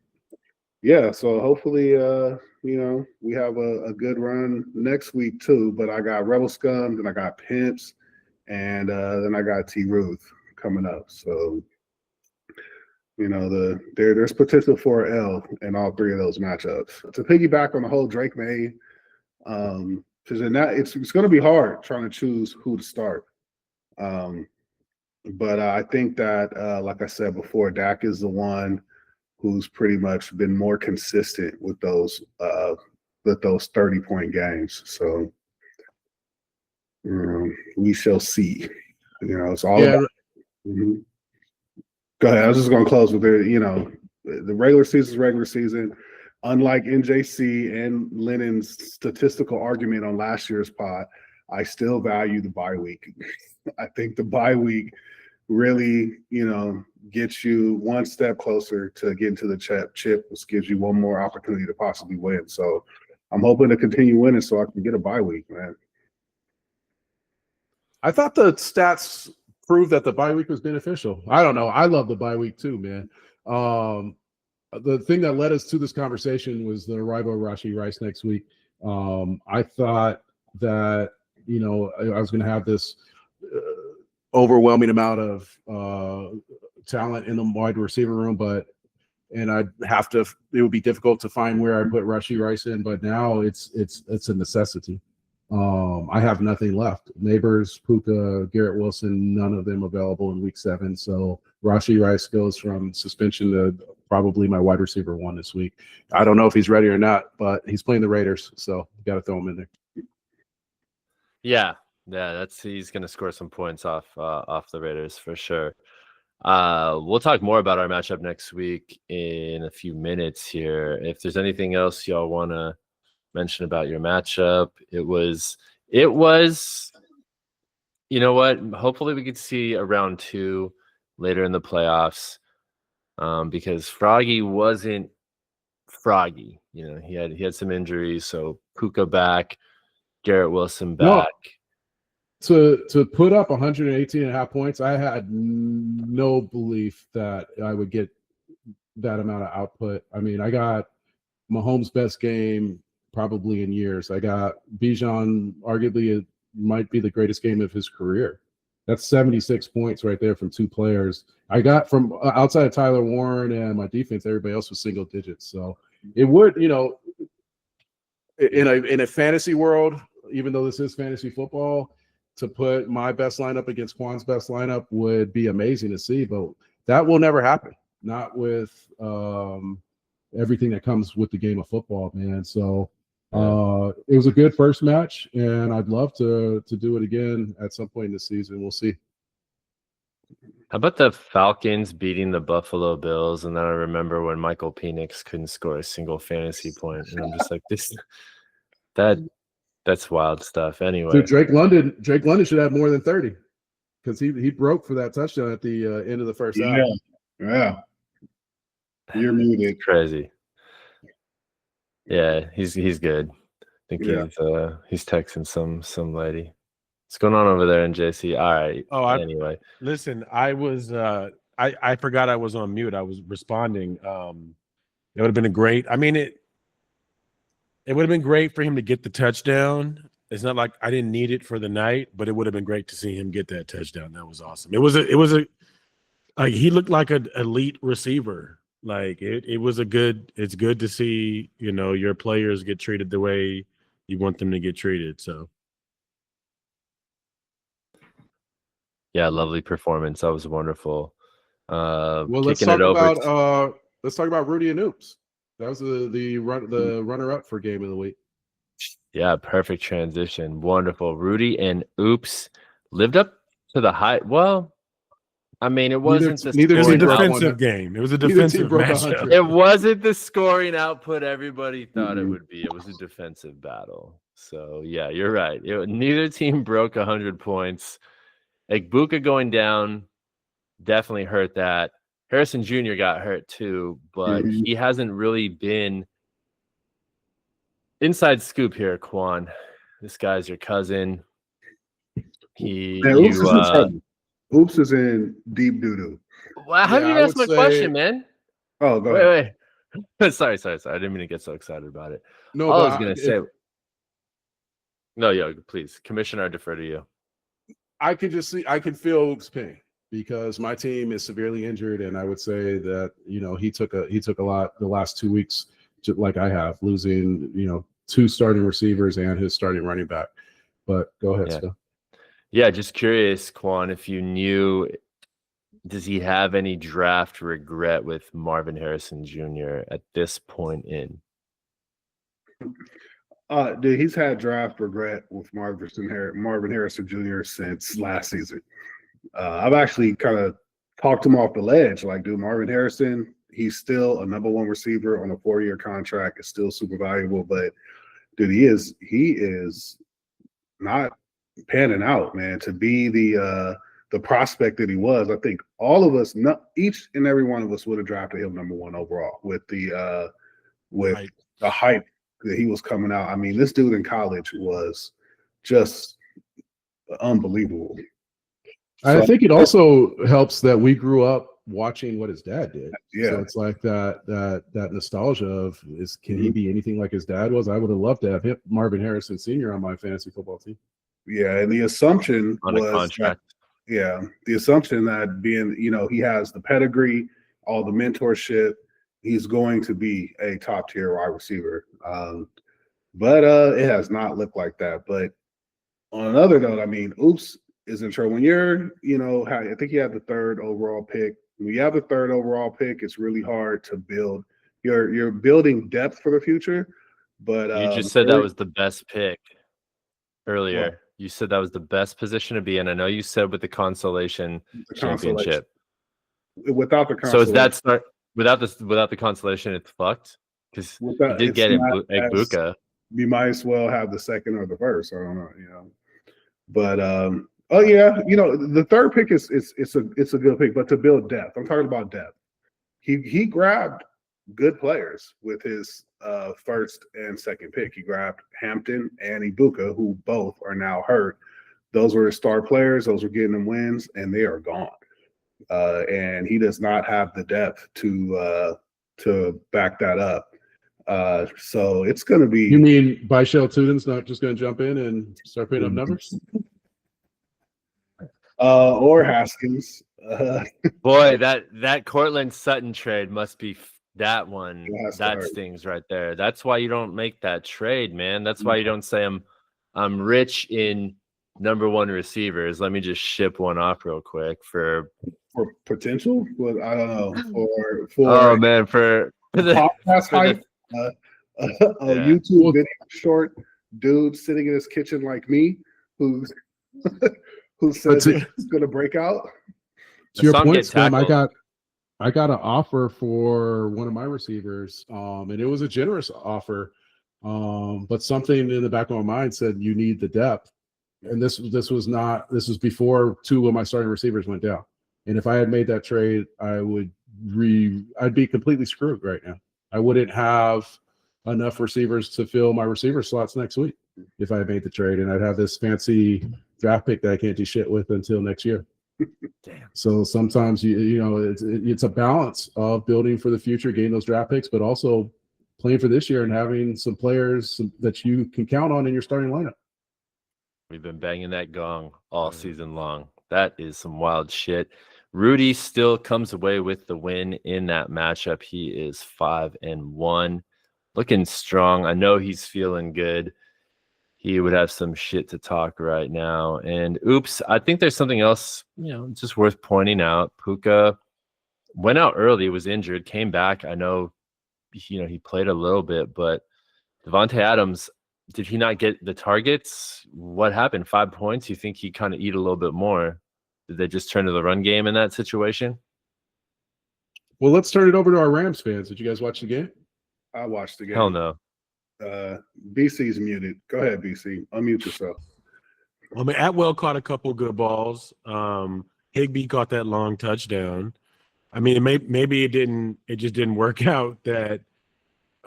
hopefully we have a good run next week too. But I got Rebel Scum, then I got Pimps, and then I got T Ruth coming up. So there's potential for an L in all three of those matchups. To piggyback on the whole Drake May, because in that it's going to be hard trying to choose who to start. But I think that, like I said before, Dak is the one who's pretty much been more consistent with those 30-point games. So we shall see. It's all about. Mm-hmm. Go ahead. I was just going to close with the regular season is regular season. Unlike NJC and Lennon's statistical argument on last year's pod, I still value the bye week. I think the bye week really, gets you one step closer to getting to the chip, which gives you one more opportunity to possibly win. So I'm hoping to continue winning so I can get a bye week, man. I thought the stats proved that the bye week was beneficial. I don't know. I love the bye week too, man. The thing that led us to this conversation was the arrival of Rashee Rice next week. I thought that, I was going to have this overwhelming amount of talent in the wide receiver room, it would be difficult to find where I put Rashee Rice in, but now it's a necessity. I have nothing left. Neighbors, Puka, Garrett Wilson, none of them available in week 7. So Rashee Rice goes from suspension to probably my wide receiver 1 this week. I don't know if he's ready or not, but he's playing the Raiders, so you got to throw him in there. Yeah, he's going to score some points off the Raiders for sure. We'll talk more about our matchup next week in a few minutes here. If there's anything else y'all want to mention about your matchup, it was hopefully we could see a round 2 later in the playoffs, because Froggy wasn't Froggy. He had some injuries, so Puka back, Garrett Wilson back. To put up 118.5 points, I had no belief that I would get that amount of output. I mean, I got Mahomes' best game probably in years. I got Bijan, arguably it might be the greatest game of his career. That's 76 points right there from 2 players. I got from outside of Tyler Warren and my defense, everybody else was single digits. So it would, in a fantasy world, even though this is fantasy football, to put my best lineup against Quan's best lineup would be amazing to see, but that will never happen. Not with everything that comes with the game of football, man. So it was a good first match, and I'd love to do it again at some point in the season. We'll see. How about the Falcons beating the Buffalo Bills? And then I remember when Michael Penix couldn't score a single fantasy point, and I'm just like, that's wild stuff. Anyway, so Drake London should have more than 30 because he broke for that touchdown at the end of the first half. Yeah. You're muted. Crazy. Yeah, he's good. I think he's texting some lady. What's going on over there in JC? All right. Anyway, listen, I was I forgot I was on mute. I was responding. It would have been it would have been great for him to get the touchdown. it's not like I didn't need it for the night, but it would have been great to see him get that touchdown. That was awesome. It was a like he looked like an elite receiver. Like it's good to see, your players get treated the way you want them to get treated. So Yeah, lovely performance. That was wonderful. Well, let's Kicking talk it over about Rudy and Oops. That was the runner-up for game of the week. Yeah, perfect transition. Wonderful. Rudy and Oops lived up to the hype. Well, I mean, it wasn't the neither it was a scoring team broke output. defensive game. It was a Neither team defensive broke matchup. 100. It wasn't the scoring output everybody thought it would be. It was a defensive battle. So yeah, you're right. Neither team broke 100 points. Egbuka going down definitely hurt that. Harrison Jr. got hurt too, but he hasn't really been. Inside scoop here, Quan. This guy's your cousin. Oops is in deep doo-doo. Well, how did you ask my question, man? Oh, go ahead. Wait. Sorry. I didn't mean to get so excited about it. No, All I but was gonna say. No, please, Commissioner, I defer to you. I can feel Oops' pain because my team is severely injured, and I would say that he took a lot the last 2 weeks, just like I have, losing 2 starting receivers and his starting running back. But go ahead, Scum. Yeah, just curious, Quan, if you knew, does he have any draft regret with Marvin Harrison Jr. at this point in? Dude, he's had draft regret with Marvin Harrison Jr. since last season. I've actually kind of talked him off the ledge. Like, dude, Marvin Harrison, he's still a number 1 receiver on a 4-year contract. Is still super valuable, but dude, he is not panning out, man. To be the prospect that he was, I think all of us, each and every one of us, would have drafted him number 1 overall with the hype that he was coming out. I mean, this dude in college was just unbelievable. I think it also helps that we grew up watching what his dad did. Yeah, so it's like that nostalgia of can he be anything like his dad was? I would have loved to have Marvin Harrison Sr. on my fantasy football team. Yeah, and the assumption on was a contract. The assumption that being, he has the pedigree, all the mentorship, he's going to be a top tier wide receiver. But it has not looked like that. But on another note, I mean, Oops is in trouble. When you're, I think he had the 3rd overall pick. When you have the 3rd overall pick, it's really hard to build. You're building depth for the future. But you just said that was the best pick earlier. What? You said that was the best position to be in. I know you said with the consolation championship. Without the consolation. So is that start without the consolation? It's fucked because you did get Egbuka. You might as well have the 2nd or the 1st. I don't know, But the 3rd pick it's a good pick, but to build depth, I'm talking about depth. He grabbed good players with his 1st and 2nd pick. He grabbed Hampton and Egbuka, who both are now hurt. Those were his star players. Those were getting him wins, and they are gone. And he does not have the depth to back that up. So it's going to be. You mean Bishel Tuden's not just going to jump in and start putting up numbers? Or Haskins. Boy, that Cortland Sutton trade must be that one. That stings right there. That's why you don't make that trade, man. That's why you don't say I'm rich in number 1 receivers. Let me just ship one off real quick for potential. Well, I don't know. For the podcast hype. YouTube video short dude sitting in his kitchen like me who says it's going to break out. To your point, Scum, I got an offer for one of my receivers, and it was a generous offer, but something in the back of my mind said you need the depth, and this was before 2 of my starting receivers went down, and if I had made that trade, I'd be completely screwed right now. I wouldn't have enough receivers to fill my receiver slots next week if I had made the trade, and I'd have this fancy draft pick that I can't do shit with until next year. Damn. So sometimes it's a balance of building for the future, getting those draft picks, but also playing for this year and having some players that you can count on in your starting lineup. We've been banging that gong all season long. That is some wild shit. Rudy still comes away with the win in that matchup. He is 5-1, looking strong. I know he's feeling good. He would have some shit to talk right now. And oops, I think there's something else, just worth pointing out. Puka went out early, was injured, came back. I know, he played a little bit, but Devontae Adams, did he not get the targets? What happened? 5 points? You think he kind of eat a little bit more? Did they just turn to the run game in that situation? Well, let's turn it over to our Rams fans. Did you guys watch the game? I watched the game. Hell no. BC's muted. Go ahead, BC. Unmute yourself. I mean, Atwell caught a couple good balls. Higbee caught that long touchdown. I mean, maybe it just didn't work out that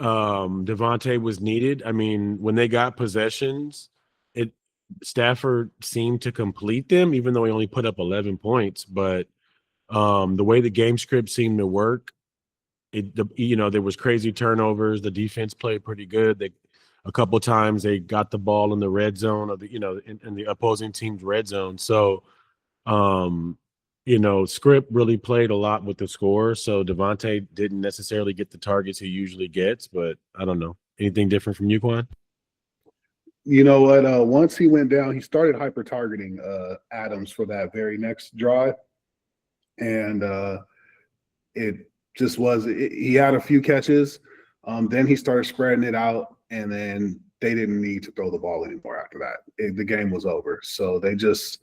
Devontae was needed. I mean, when they got possessions, Stafford seemed to complete them, even though he only put up 11 points. But the way the game script seemed to work, there was crazy turnovers. The defense played pretty good. A couple times they got the ball in the red zone of in the opposing team's red zone. So, script really played a lot with the score. So Devontae didn't necessarily get the targets he usually gets, but I don't know. Anything different from you, Quan? You know what? Once he went down, he started hyper targeting Adams for that very next drive, and it just was. He had a few catches. Then he started spreading it out, and then they didn't need to throw the ball anymore after that. The game was over. So they just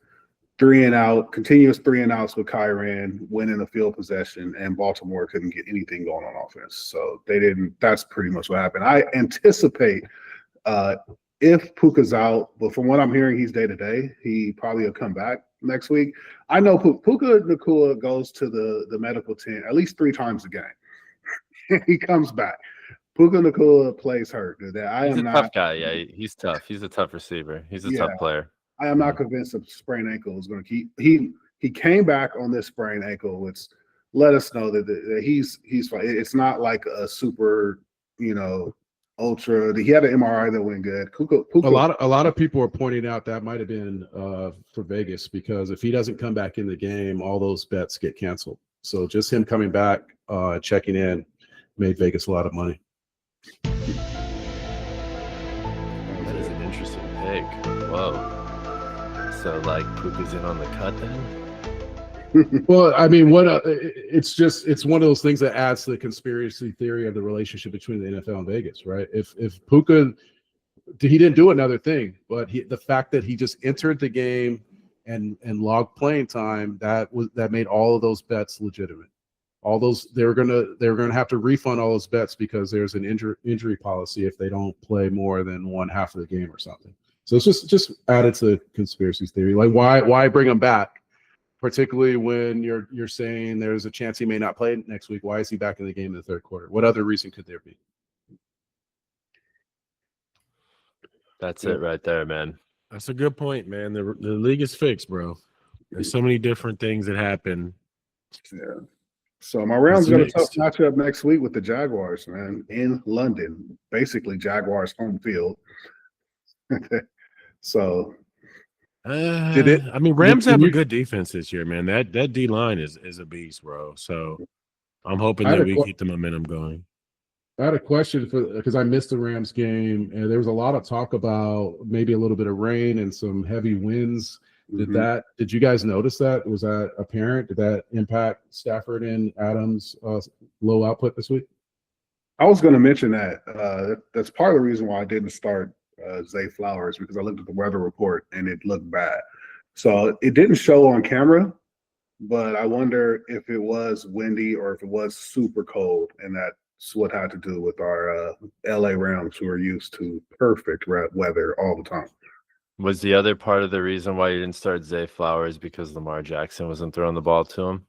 3-and-out, continuous 3-and-outs with Kyren, winning the field possession, and Baltimore couldn't get anything going on offense. So they didn't. That's pretty much what happened. I anticipate. If Puka's out, but from what I'm hearing, he's day-to-day. He probably will come back next week. I know Puka Nacua goes to the medical tent at least 3 times a game. He comes back. Puka Nacua plays hurt. He's a tough guy. Yeah, he's tough. He's a tough receiver. He's a tough player. I am not convinced a sprained ankle is going to keep. He came back on this sprained ankle, which let us know that he's fine. It's not like a super, ultra. He had an MRI that went good. Puka. A lot of people are pointing out that might have been for Vegas, because if he doesn't come back in the game, all those bets get canceled. So just him coming back, checking in, made Vegas a lot of money. That is an interesting pick. Whoa. So Puka's in on the cut then? Well, I mean, it's one of those things that adds to the conspiracy theory of the relationship between the NFL and Vegas, right? If Puka, he didn't do another thing, but the fact that he just entered the game and logged playing time, that made all of those bets legitimate. All those they're gonna have to refund all those bets because there's an injury policy if they don't play more than one half of the game or something. So it's just added to the conspiracy theory. Like why bring him back? Particularly when you're saying there's a chance he may not play next week. Why is he back in the game in the third quarter? What other reason could there be? That's it right there, man. That's a good point, man. The league is fixed, bro. There's so many different things that happen. Yeah. So my Rams got a tough matchup next week with the Jaguars, man, in London. Basically, Jaguars home field. So. Rams have a good defense this year, man. That D line is a beast, bro. So I'm hoping that we keep the momentum going. I had a question because I missed the Rams game, and there was a lot of talk about maybe a little bit of rain and some heavy winds. Did you guys notice that? Was that apparent? Did that impact Stafford and Adams' low output this week? I was going to mention that. That's part of the reason why I didn't start Zay Flowers, because I looked at the weather report and it looked bad. So it didn't show on camera, but I wonder if it was windy or if it was super cold, and that's what had to do with our LA Rams, who are used to perfect weather all the time. Was the other part of the reason why you didn't start Zay Flowers because Lamar Jackson wasn't throwing the ball to him?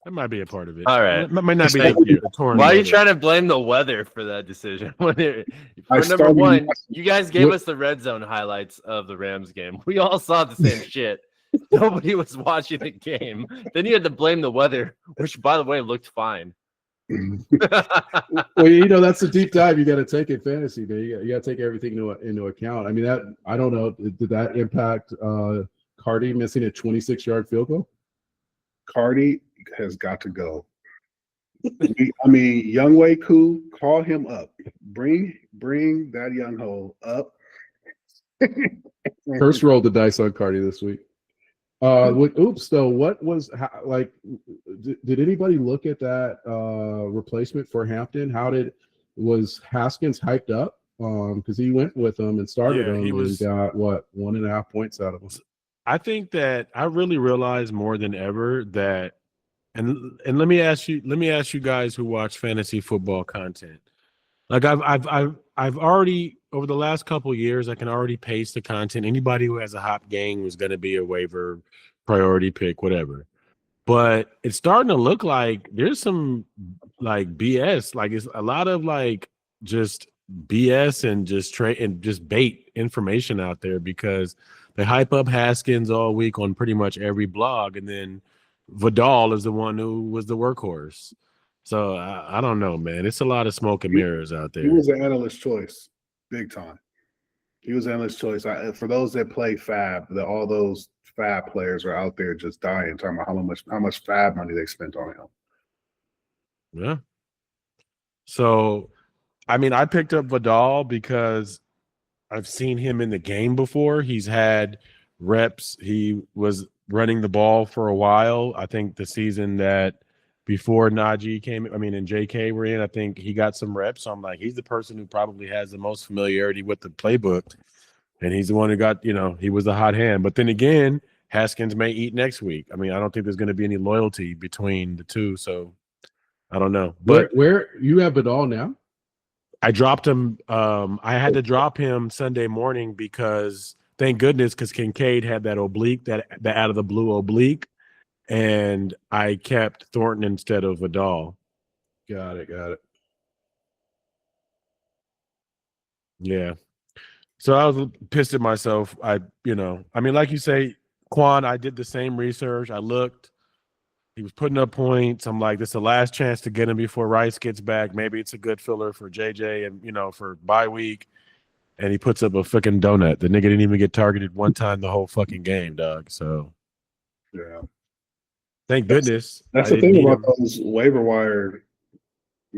That might be a part of it. All right. It might not be the torn. Why are you trying to blame the weather for that decision? Number one, you guys gave us the red zone highlights of the Rams game. We all saw the same shit. Nobody was watching the game. Then you had to blame the weather, which, by the way, looked fine. Well, you know, that's a deep dive you got to take in fantasy, man. You got to take everything into account. I mean, that I don't know. Did that impact Cardi missing a 26-yard field goal? Cardi has got to go. I mean, Young Wei Koo, call him up. Bring that young hole up. First roll the dice on Cardi this week. Oops, though, what was like? Did anybody look at that replacement for Hampton? Was Haskins hyped up? Because he went with them and started him and got what 1.5 points out of him. I think that I really realized more than ever that, and let me ask you guys who watch fantasy football content. Like I've already over the last couple of years, I can already pace the content. Anybody who has a hot gang was going to be a waiver priority pick, whatever. But it's starting to look like there's some like BS, like it's a lot of like just BS and just bait information out there because they hype up Haskins all week on pretty much every blog, and then Vidal is the one who was the workhorse. So I don't know, man. It's a lot of smoke and mirrors out there. He was an analyst choice, big time. He was an analyst choice. For those that play Fab, all those Fab players are out there just dying, talking about how much Fab money they spent on him. Yeah. So, I mean, I picked up Vidal because I've seen him in the game before. He's had reps. He was running the ball for a while. I think the season that before Najee came, and JK were in, I think he got some reps. So I'm like, he's the person who probably has the most familiarity with the playbook. And he's the one who got, he was the hot hand. But then again, Haskins may eat next week. I mean, I don't think there's going to be any loyalty between the two. So I don't know. But where you have it all now? I dropped him. I had to drop him Sunday morning because thank goodness, because Kincaid had that oblique, that out of the blue oblique. And I kept Thornton instead of Vidal. Got it. Yeah. So I was pissed at myself. Like you say, Quan, I did the same research. I looked. He was putting up points. I'm like, this is the last chance to get him before Rice gets back. Maybe it's a good filler for JJ and, for bye week. And he puts up a freaking donut. The nigga didn't even get targeted one time the whole fucking game, dog. So, yeah. Thank goodness. That's the thing about those waiver wire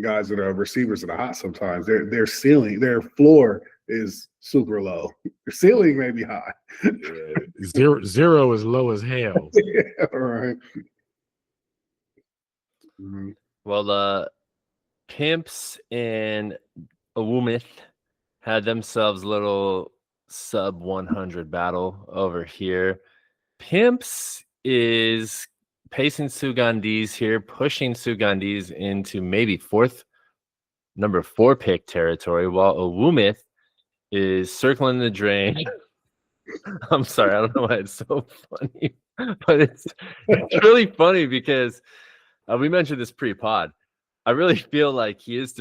guys that are receivers that are hot sometimes. Their ceiling, their floor is super low. Their ceiling may be high. Zero is low as hell. Yeah, right. Mm-hmm. Well, Pimps and Awumith had themselves a little sub 100 battle over here. Pimps is pacing Sugandis here, pushing Sugandis into maybe number 4 pick territory, while Awumith is circling the drain. I'm sorry, I don't know why it's so funny, but it's really funny because we mentioned this pre-pod. I really feel like he is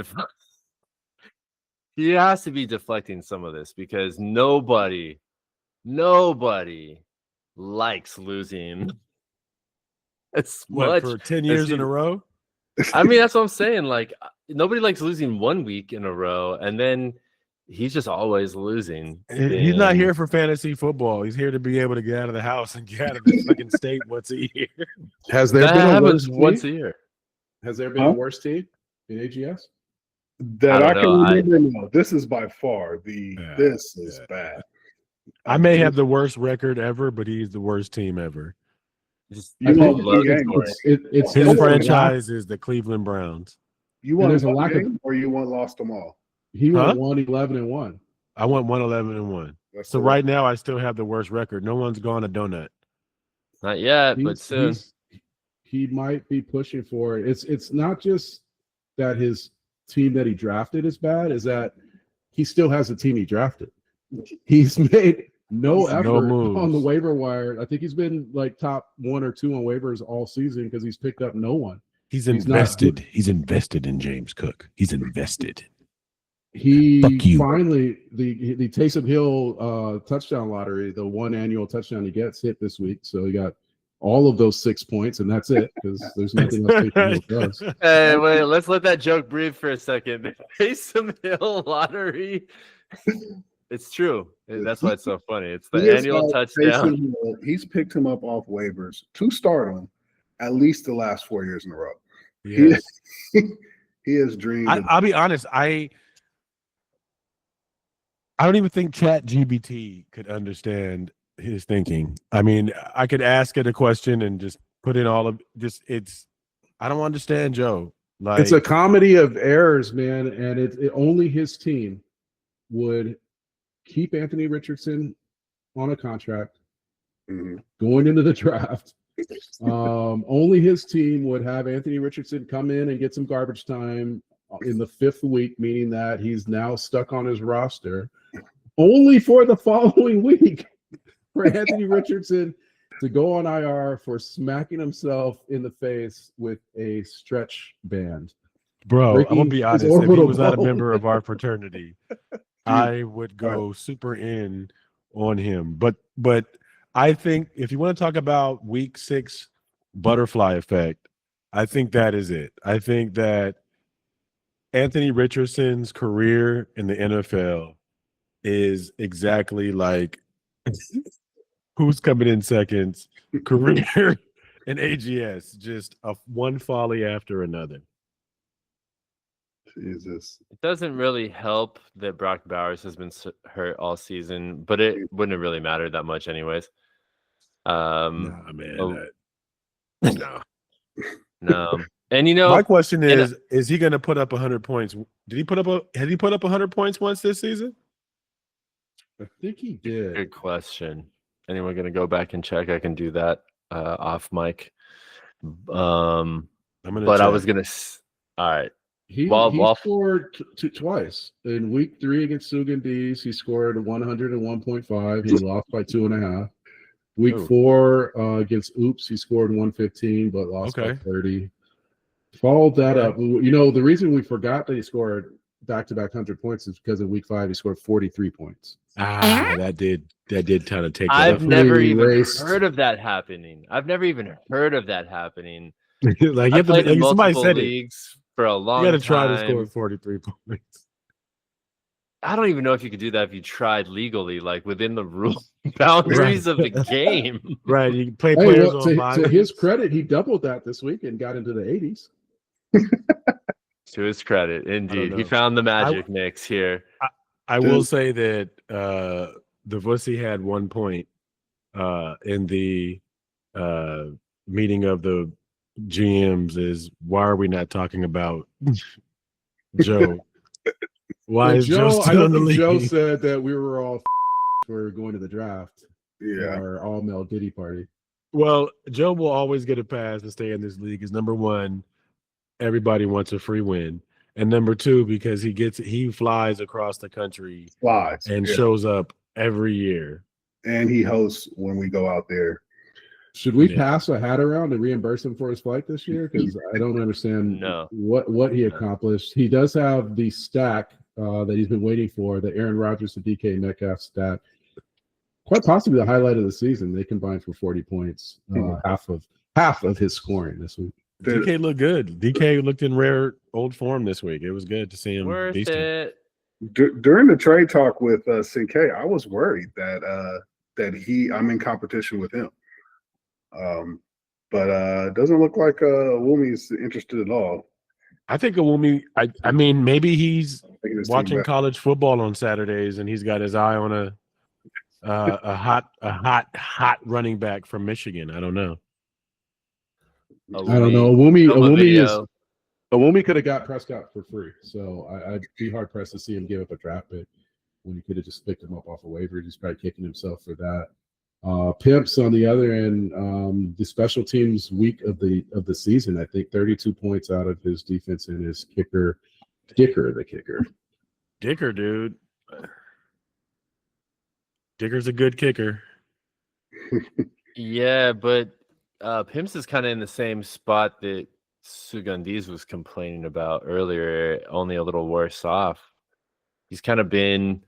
he has to be deflecting some of this because nobody likes losing as much for 10 years in a row. I mean, that's what I'm saying. Like, nobody likes losing 1 week in a row, and then he's just always losing. He's not here for fantasy football. He's here to be able to get out of the house and get out of the fucking state once a year. Has there been a worse once a year? Has there been a worse team in AGS? That I can remember. No, this is by far this is bad. I may have the worst record ever, but he's the worst team ever. His franchise is the Cleveland Browns. You want a lack of, or you want lost them all? He went 1-11-1. I went 1-11-1. So right now I still have the worst record. No one's gone a donut. Not yet, but soon. He might be pushing for it. It's not just that his team that he drafted is bad, is that he still has the team he drafted. He's made no effort on the waiver wire. I think he's been like top 1 or 2 on waivers all season because he's picked up no one. He's invested. He's invested in James Cook. He's invested. He finally the Taysom Hill touchdown lottery, the one annual touchdown he gets hit this week. So he got all of those 6 points, and that's it because there's nothing else Taysom Hill does. Hey, wait, let's let that joke breathe for a second. The Taysom Hill lottery. It's true. That's why it's so funny. It's the He has annual got touchdown. Taysom Hill. He's picked him up off waivers to start him at least the last 4 years in a row. Yes. He has dreamed. I'll be honest. I don't even think ChatGPT could understand his thinking. I mean, I could ask it a question and just put in all of just. I don't understand Joe. Like It's a comedy of errors, man, and it only his team would keep Anthony Richardson on a contract going into the draft. Only his team would have Anthony Richardson come in and get some garbage time in the 5th week, meaning that he's now stuck on his roster, only for the following week for Anthony Richardson to go on IR for smacking himself in the face with a stretch band. Bro, I'm gonna be honest. If he was not a bone. member of our fraternity, I would go super in on him. But I think if you want to talk about week 6 butterfly effect, I think that is it. I think that Anthony Richardson's career in the NFL is exactly like who's coming in seconds career in AGS, just one folly after another. Jesus. It doesn't really help that Brock Bowers has been hurt all season, but it wouldn't have really mattered that much anyways. Nah, man. No. No. And you know, my question is he going to put up 100 points? Had he put up 100 points once this season? I think he did. Good question. Anyone going to go back and check? I can do that off mic. I'm gonna but check. I was going to all right. He scored twice. In week 3 against Sugandis, he scored 101.5. He lost by 2.5. Week 4 against Oops, he scored 115, but lost by 30. Followed that up. You know, the reason we forgot that he scored back-to-back 100 points is because in week 5 he scored 43 points. That did kind of take that. I've never even heard of that happening. Like, I played in somebody multiple said leagues for a long you time. got to try to score 43 points. I don't even know if you could do that if you tried legally, like within the rule boundaries of the game. Right. You can play players to his credit, he doubled that this week and got into the 80s. To his credit, indeed. He found the magic mix here. I will say that the Vussy had 1 point in the meeting of the GMs is why are we not talking about Joe? Why is Joe still in the league? Joe said that we were all for going to the draft. Yeah. Our all-male Diddy party. Well, Joe will always get a pass to stay in this league because number 1, everybody wants a free win. And number 2, because he flies across the country and shows up every year. And he hosts when we go out there. Should we pass a hat around and reimburse him for his flight this year? Because I don't understand what he accomplished. He does have the stack that he's been waiting for, the Aaron Rodgers to DK Metcalf stack. Quite possibly the highlight of the season. They combined for 40 points, half of his scoring this week. DK looked good. DK looked in rare old form this week. It was good to see him. Worth it. During the trade talk with CK, I was worried that I'm in competition with him. But it doesn't look like Wumi's interested at all. I think Wumi. I mean, maybe he's watching college football on Saturdays and he's got his eye on a hot running back from Michigan. I don't know. I don't know. Wumi could have got Prescott for free, so I'd be hard pressed to see him give up a draft pick when he could have just picked him up off a waiver. He's probably kicking himself for that. Pimps on the other end, the special teams week of the season, I think 32 points out of his defense and his kicker, Dicker, the kicker. Dicker, dude. Dicker's a good kicker. Yeah, but Pimps is kind of in the same spot that Sugandis was complaining about earlier, only a little worse off. He's kind of been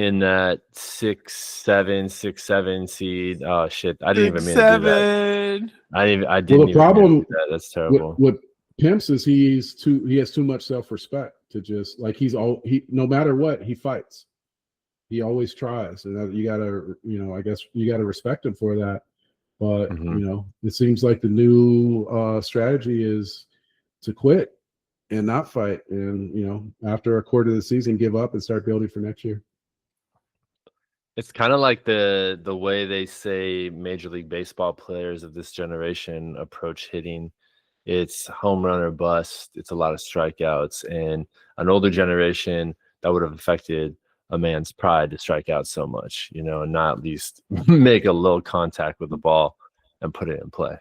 in that 6-7 seed. Oh shit! I didn't even mean to do that. I didn't Well, even the mean to problem do that. That's terrible. with Pimps is he has too much self-respect to just like he no matter what he fights. He always tries, and you gotta, I guess you gotta respect him for that. But it seems like the new strategy is to quit and not fight, and after a quarter of the season, give up and start building for next year. It's kind of like the way they say Major League Baseball players of this generation approach hitting. It's home run or bust. It's a lot of strikeouts, and an older generation that would have affected a man's pride to strike out so much, and not at least make a little contact with the ball and put it in play.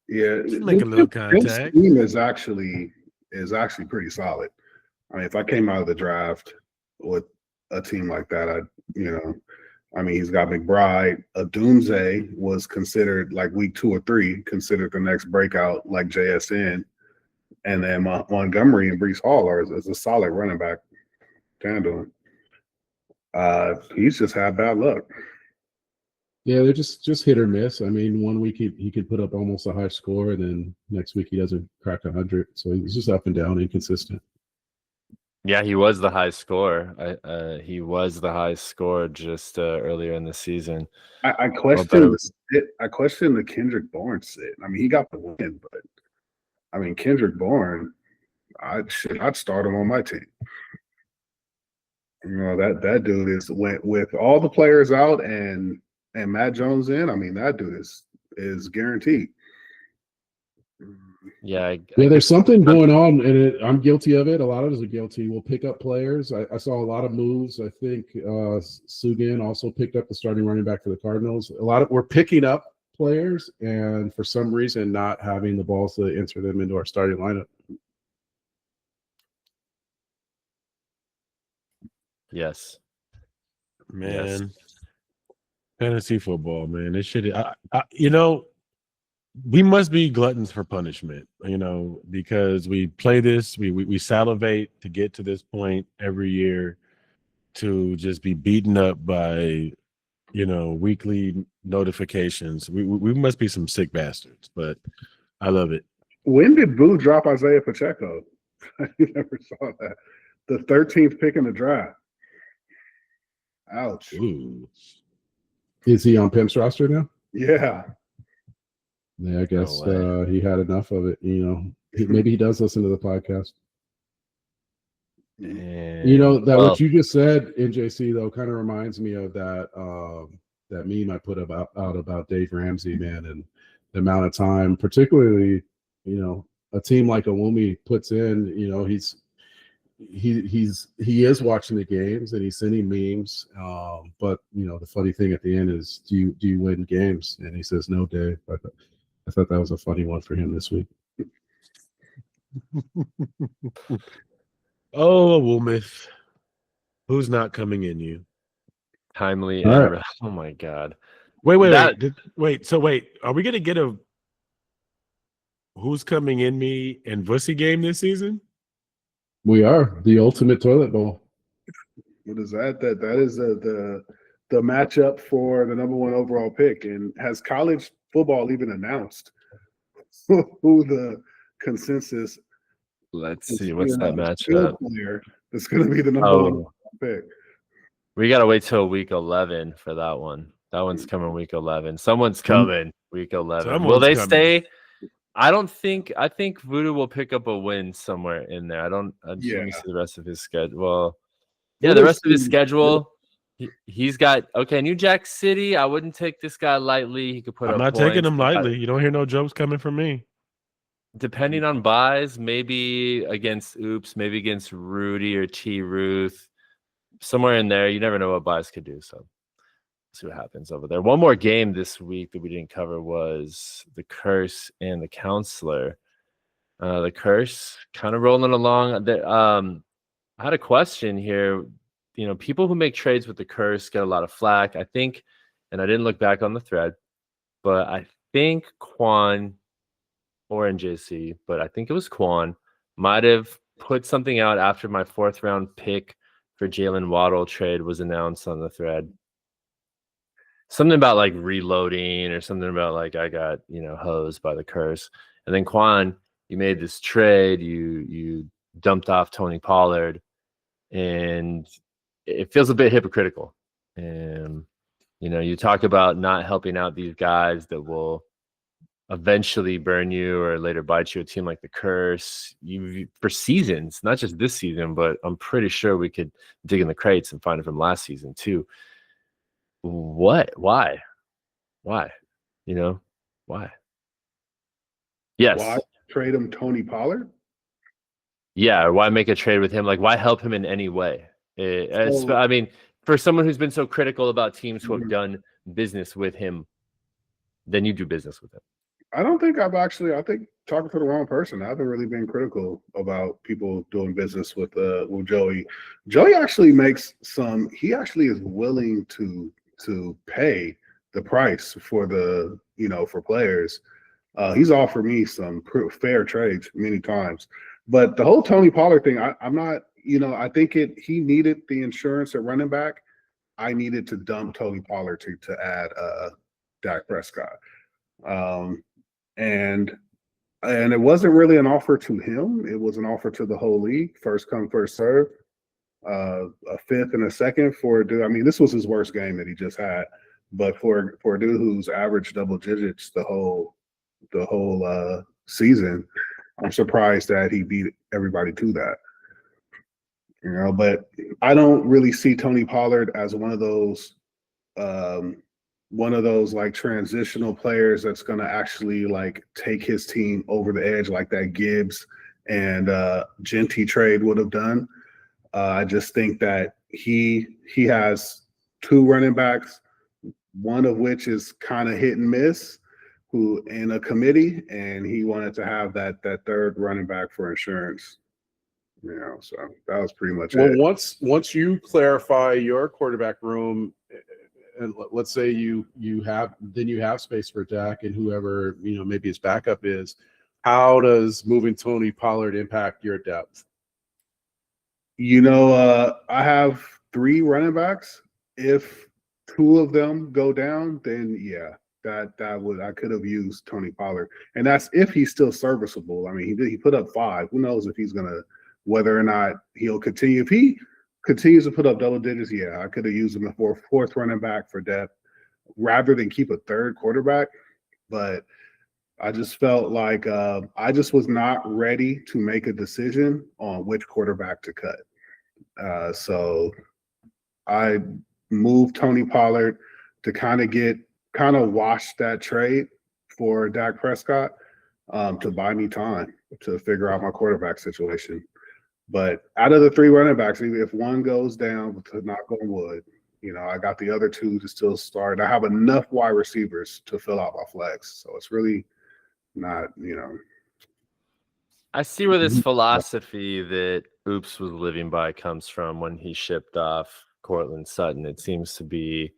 Yeah, Make a little His contact. team is actually pretty solid. I mean, if I came out of the draft with a team like that, he's got McBride. Doomsday was considered like week 2 or 3, considered the next breakout like JSN, and then Montgomery and Breece Hall is a solid running back tandem. He's just had bad luck. Yeah, they're just hit or miss. I mean, one week he could put up almost a high score, and then next week he doesn't crack 100. So he's just up and down, inconsistent. Yeah, he was the high score. He was the high score just earlier in the season. I question the Kendrick Bourne sit. I mean, he got the win, but I mean Kendrick Bourne, I'd start him on my team. That dude is with all the players out and Matt Jones in. I mean, that dude is guaranteed. Yeah, there's something going on, and I'm guilty of it. A lot of us are guilty. We'll pick up players. I saw a lot of moves. I think Sugin also picked up the starting running back for the Cardinals. We're picking up players, and for some reason, not having the balls to enter them into our starting lineup. Yes, Man. Yes. Fantasy football, man. This shit, we must be gluttons for punishment, because we play this, we salivate to get to this point every year to just be beaten up by, weekly notifications. We must be some sick bastards, but I love it. When did Boo drop Isaiah Pacheco? I never saw that. The 13th pick in the draft. Ouch. Ooh. Is he on Pimp's roster now? Yeah. Yeah, I guess No he had enough of it. Maybe he does listen to the podcast. What you just said, NJC, though, kind of reminds me of that meme I put out about Dave Ramsey, man, and the amount of time, particularly, a team like Awumi puts in. He is watching the games and he's sending memes. But the funny thing at the end is, do you win games? And he says, no, Dave. I thought that was a funny one for him this week. Oh, Woolmouth. Who's not coming in you? timely. All And right. oh my god! Wait. So are we gonna get a who's coming in me and Vussy game this season? We are the ultimate toilet bowl. What is that? That is the matchup for the number 1 overall pick. And has college football even announced who the consensus? Let's see what's that matchup. It's going to be the number 1 pick. We gotta wait till week 11 for that one. That one's coming week 11. Someone's coming week 11. Will they stay? I think Voodoo will pick up a win somewhere in there. Let me see the rest of his schedule. Well, yeah, the rest of his schedule. He's got New Jack City. I wouldn't take this guy lightly. He could put up I'm not points. taking him lightly. You don't hear no jokes coming from me. Depending on buys, maybe against Oops, maybe against Rudy or T Ruth. Somewhere in there. You never know what buys could do. So see what happens over there. One more game this week that we didn't cover was the Curse and the Counselor. The Curse kind of rolling along. I had a question here. People who make trades with the Curse get a lot of flack. I think, and I didn't look back on the thread, but I think Quan or NJC, but I think it was Quan, might have put something out after my 4th round pick for Jalen Waddle trade was announced on the thread. Something about like reloading or something about like I got, hosed by the curse. And then Quan, you made this trade, you dumped off Tony Pollard, and it feels a bit hypocritical. And you talk about not helping out these guys that will eventually burn you or later bite you, a team like the curse, you for seasons, not just this season, but I'm pretty sure we could dig in the crates and find it from last season too. What? Why? Why? Why? Yes. Why trade him Tony Pollard? Yeah. Or why make a trade with him? Like, why help him in any way? I mean, for someone who's been so critical about teams who have done business with him, then you do business with him. I don't think I think talking to the wrong person. I haven't really been critical about people doing business with Joey. Joey actually he actually is willing to pay the price for for players. He's offered me some fair trades many times. But the whole Tony Pollard thing, I'm not, I think he needed the insurance at running back. I needed to dump Tony Pollard to add Dak Prescott. And it wasn't really an offer to him. It was an offer to the whole league. First come, first serve. A fifth and a second for a dude. I mean, this was his worst game that he just had. But for a dude who's averaged double digits the whole season, I'm surprised that he beat everybody to that. But I don't really see Tony Pollard as one of those like transitional players that's going to actually like take his team over the edge like that Gibbs and Genty trade would have done. I just think that he has two running backs, one of which is kind of hit and miss, who in a committee, and he wanted to have that third running back for insurance. So that was pretty much it. Well, once you clarify your quarterback room, and let's say you have space for Dak and whoever maybe his backup is, how does moving Tony Pollard impact your depth? I have three running backs. If two of them go down, then yeah, I could have used Tony Pollard, and that's if he's still serviceable. I mean, he put up 5. Who knows if he's gonna, whether or not he'll continue. If he continues to put up double digits, yeah, I could have used him for a fourth running back for depth rather than keep a third quarterback. But I just felt like I just was not ready to make a decision on which quarterback to cut. So I moved Tony Pollard to kind of wash that trade for Dak Prescott to buy me time to figure out my quarterback situation. But out of the three running backs, if one goes down, to knock on wood, I got the other two to still start. I have enough wide receivers to fill out my flex. So it's really not, I see where this philosophy that Oops was living by comes from when he shipped off Cortland Sutton. It seems to be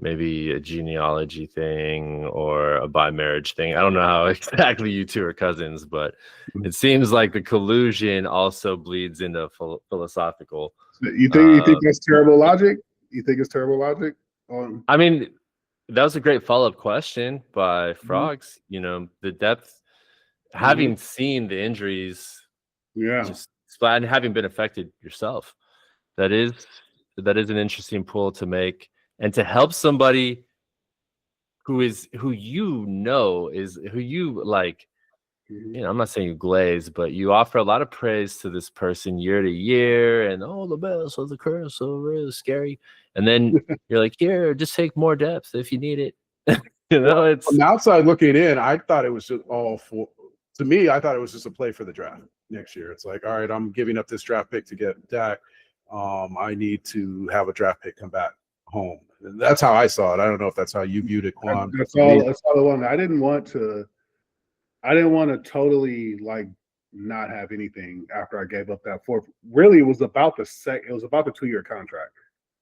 maybe a genealogy thing or a by marriage thing. I don't know how exactly you two are cousins, but it seems like the collusion also bleeds into philosophical. You think that's terrible logic? You think it's terrible logic? I mean, that was a great follow-up question by Frogs. The depth, having seen the injuries, just and having been affected yourself, that is an interesting pull to make. And to help somebody who you like, I'm not saying you glaze, but you offer a lot of praise to this person year to year, and the best of the curse, so really scary. And then you're like, here, just take more depth if you need it. It's on the outside looking in. I thought it was just to me, I thought it was just a play for the draft next year. It's like, all right, I'm giving up this draft pick to get Dak. I need to have a draft pick come back home. And that's how I saw it. I don't know if that's how you viewed it, Quan. That's all I wanted. I didn't want to totally like not have anything after I gave up that fourth. Really, it was about the 2-year contract,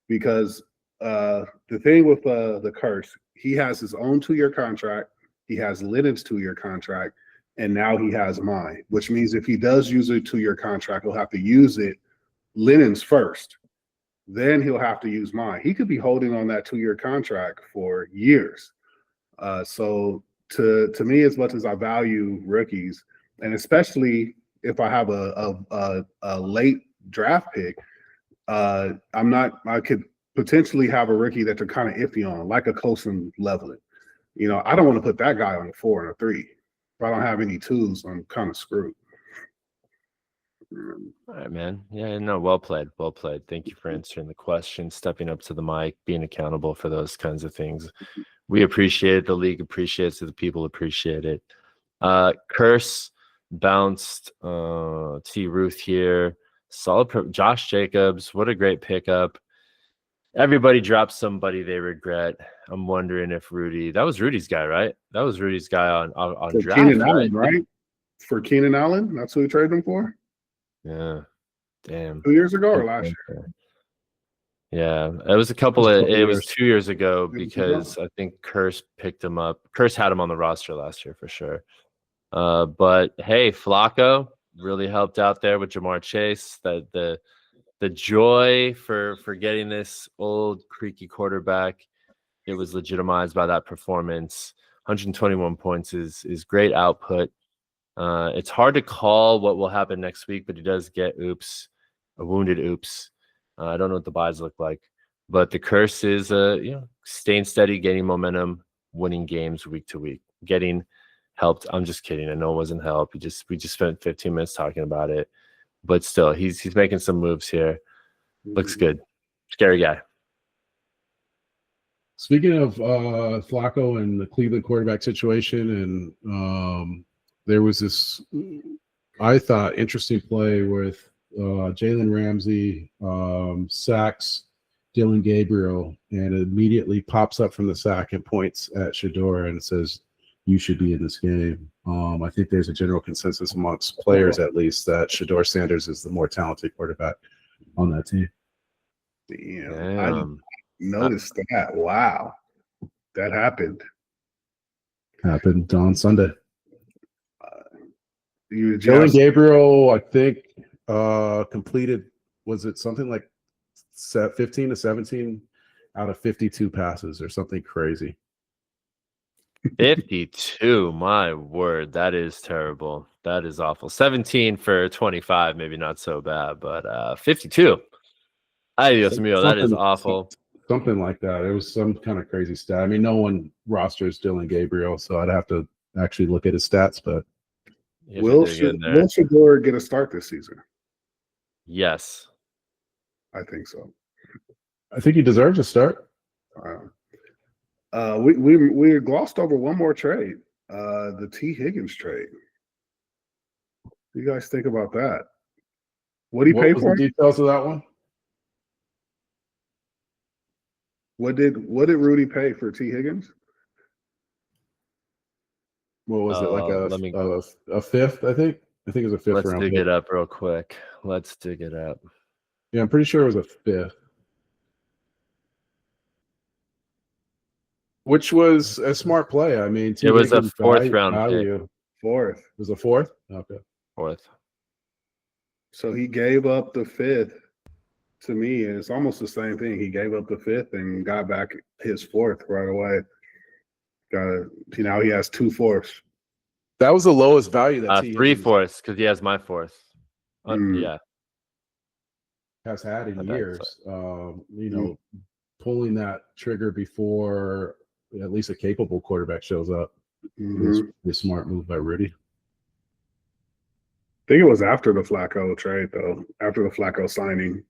because the thing with the curse, he has his own 2-year contract. He has Lennon's 2-year contract, and now he has mine, which means if he does use a 2-year contract, he'll have to use it Lennon's first. then he'll have to use mine. He could be holding on that 2-year contract for years. So to me, as much as I value rookies, and especially if I have a late draft pick, I could potentially have a rookie that they're kind of iffy on, like a Coulson Leveling. You know, I don't want to put that guy on a 4 and a 3. If I don't have any 2s, I'm kind of screwed. All right, man. Yeah, no, well played. Well played. Thank you for answering the question, stepping up to the mic, being accountable for those kinds of things. We appreciate it. The league appreciates it. The people appreciate it. Curse bounced T. Ruth here. Solid. Josh Jacobs. What a great pickup. Everybody dropped somebody they regret. I'm wondering if Rudy. That was Rudy's guy, right? That was Rudy's guy on for draft. Keenan Allen, right? For Keenan Allen, that's who we traded him for. Yeah. Damn. 2 years ago or last year? Yeah, it was it was 2 years ago because I think Curse picked him up. Curse had him on the roster last year for sure. But hey, Flacco really helped out there with Jamar Chase. The joy for getting this old creaky quarterback, it was legitimized by that performance. 121 points is great output. It's hard to call what will happen next week, but he does get a wounded oops. I don't know what the buys look like, but the curse is staying steady, getting momentum, winning games week to week, getting helped. I'm just kidding. I know it wasn't help. We just spent 15 minutes talking about it, but still, he's making some moves here. Looks good. Scary guy. Speaking of Flacco and the Cleveland quarterback situation, and there was this, I thought, interesting play with Jalen Ramsey sacks Dylan Gabriel and immediately pops up from the sack and points at Shador and says, "You should be in this game." I think there's a general consensus amongst players, at least, that Shador Sanders is the more talented quarterback on that team. Damn. I noticed that. Wow, that happened. Happened on Sunday. Dylan Gabriel, I think, completed, was it something like 15 to 17 out of 52 passes or something crazy? 52, my word, that is terrible. That is awful. 17 for 25, maybe not so bad, but 52. Ay, Dios mío, that is awful. Something like that. It was some kind of crazy stat. I mean, no one rosters Dylan Gabriel, so I'd have to actually look at his stats, but will Shador get a start this season? Yes. I think so. I think he deserves a start. We glossed over one more trade, the T. Higgins trade. What do you guys think about that? What did he pay for? The details of that one? What did Rudy pay for T. Higgins? What was it, like a fifth? I think it was a fifth. Let's dig it up real quick. Let's dig it up. Yeah, I'm pretty sure it was a fifth. Which was a smart play. I mean, it was a fourth round pick. Fourth. It was a fourth? Okay. Fourth. So he gave up the fifth to me, and it's almost the same thing. He gave up the fifth and got back his fourth right away. He has 2 fourths. That was the lowest value that 3 fourths, because he has my fourth. Yeah. Has had in years. Pulling that trigger before at least a capable quarterback shows up is a smart move by Rudy. I think it was after the Flacco trade, though, after the Flacco signing.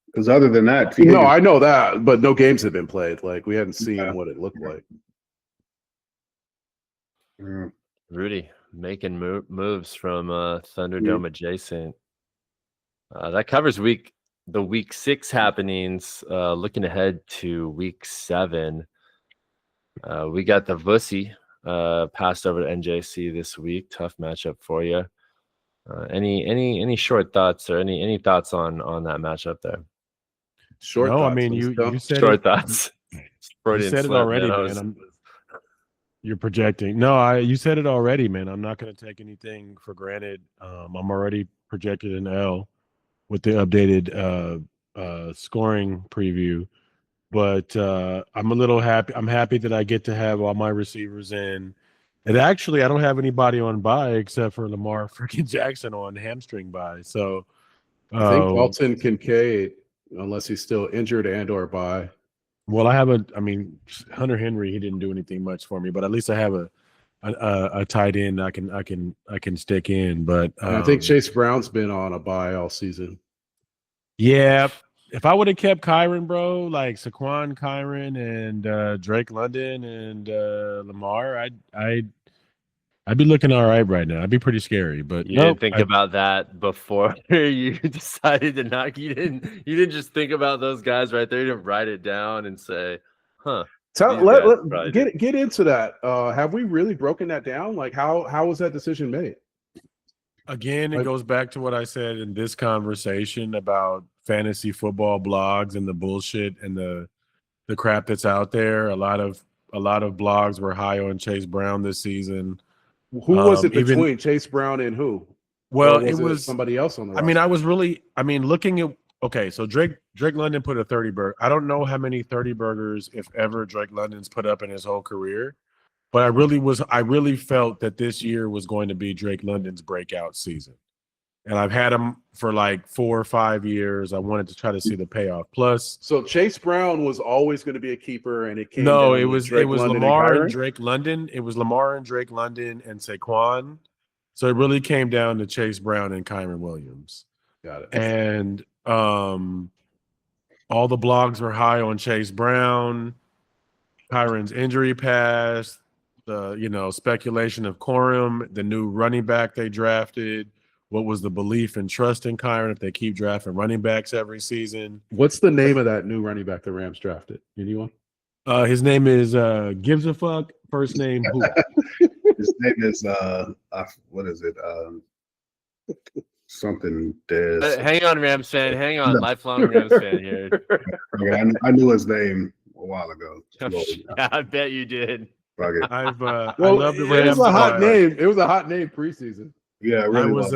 Because other than that, I know that, but no games have been played. Like, we hadn't seen what it looked like. Rudy making moves from Thunderdome adjacent. That covers the week 6 happenings. Looking ahead to week 7, we got the Vussy passed over to NJC this week. Tough matchup for you. Any short thoughts or any thoughts on that matchup there? Short thoughts. I mean, you said short thoughts. You said it already, man. You're projecting. No, you said it already, man. I'm not going to take anything for granted. I'm already projected an L with the updated scoring preview. But I'm a little happy. I'm happy that I get to have all my receivers in. And actually, I don't have anybody on bye except for Lamar freaking Jackson on hamstring bye. So I think Dalton Kincaid, unless he's still injured and or bye. well, I mean, Hunter Henry, he didn't do anything much for me, but at least I have a tight end I can stick in. But And I think Chase Brown's been on a bye all season. yeah, if I would have kept Kyron, bro, like Saquon, Kyron, and Drake London and Lamar, I'd be looking all right now. I'd be pretty scary, but You didn't think about that before you decided to not. You didn't just think about those guys right there. You didn't write it down and say, "Huh." Get into that. Have we really broken that down? Like, how was that decision made? Again, it goes back to what I said in this conversation about fantasy football blogs and the bullshit and the crap that's out there. A lot of blogs were high on Chase Brown this season. Who was it between Chase Brown and who? Well, it was somebody else on the roster? I mean, looking at okay, so Drake London put a 30 burger. I don't know how many 30 burgers, if ever, Drake London's put up in his whole career. But I really felt that this year was going to be Drake London's breakout season. And I've had him for like 4 or 5 years. I wanted to try to see the payoff. Plus, so Chase Brown was always going to be a keeper, and it came. No, it was Lamar and Drake London. It was Lamar and Drake London and Quan. So it really came down to Chase Brown and Kyron Williams. Got it. And all the blogs were high on Chase Brown. Kyron's injury past. The speculation of Corum, the new running back they drafted. What was the belief and trust in Kyron if they keep drafting running backs every season? What's the name of that new running back the Rams drafted? Anyone? His name is Gives a Fuck. First name who? His name is what is it? Something Des. Hang on, Rams fan. Hang on, lifelong Rams fan here. Okay, I knew his name a while ago. Yeah, I bet you did. I love the Rams. It was a hot name. It was a hot name preseason. Yeah, it really was.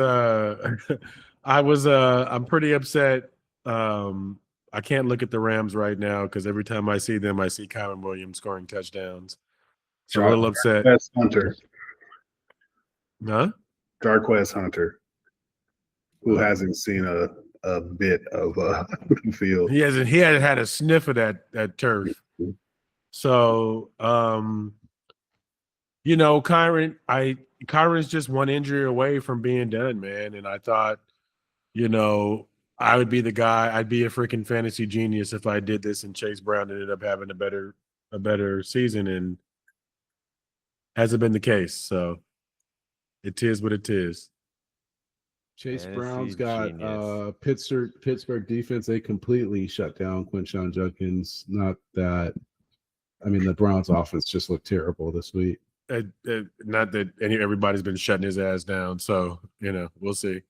I'm pretty upset. I can't look at the Rams right now because every time I see them, I see Kyron Williams scoring touchdowns. So I'm a little upset. Hunter. Huh? Darquez Hunter, who hasn't seen a bit of the field. He hasn't had a sniff of that turf. So Kyron's just one injury away from being done, man. And I thought, I would be the guy. I'd be a freaking fantasy genius if I did this and Chase Brown ended up having a better season, and hasn't been the case. So it is what it is. Chase Brown's got Pittsburgh defense. They completely shut down Quinshon Judkins. Not that. I mean, the Browns offense just looked terrible this week. Not that everybody's been shutting his ass down. So, we'll see.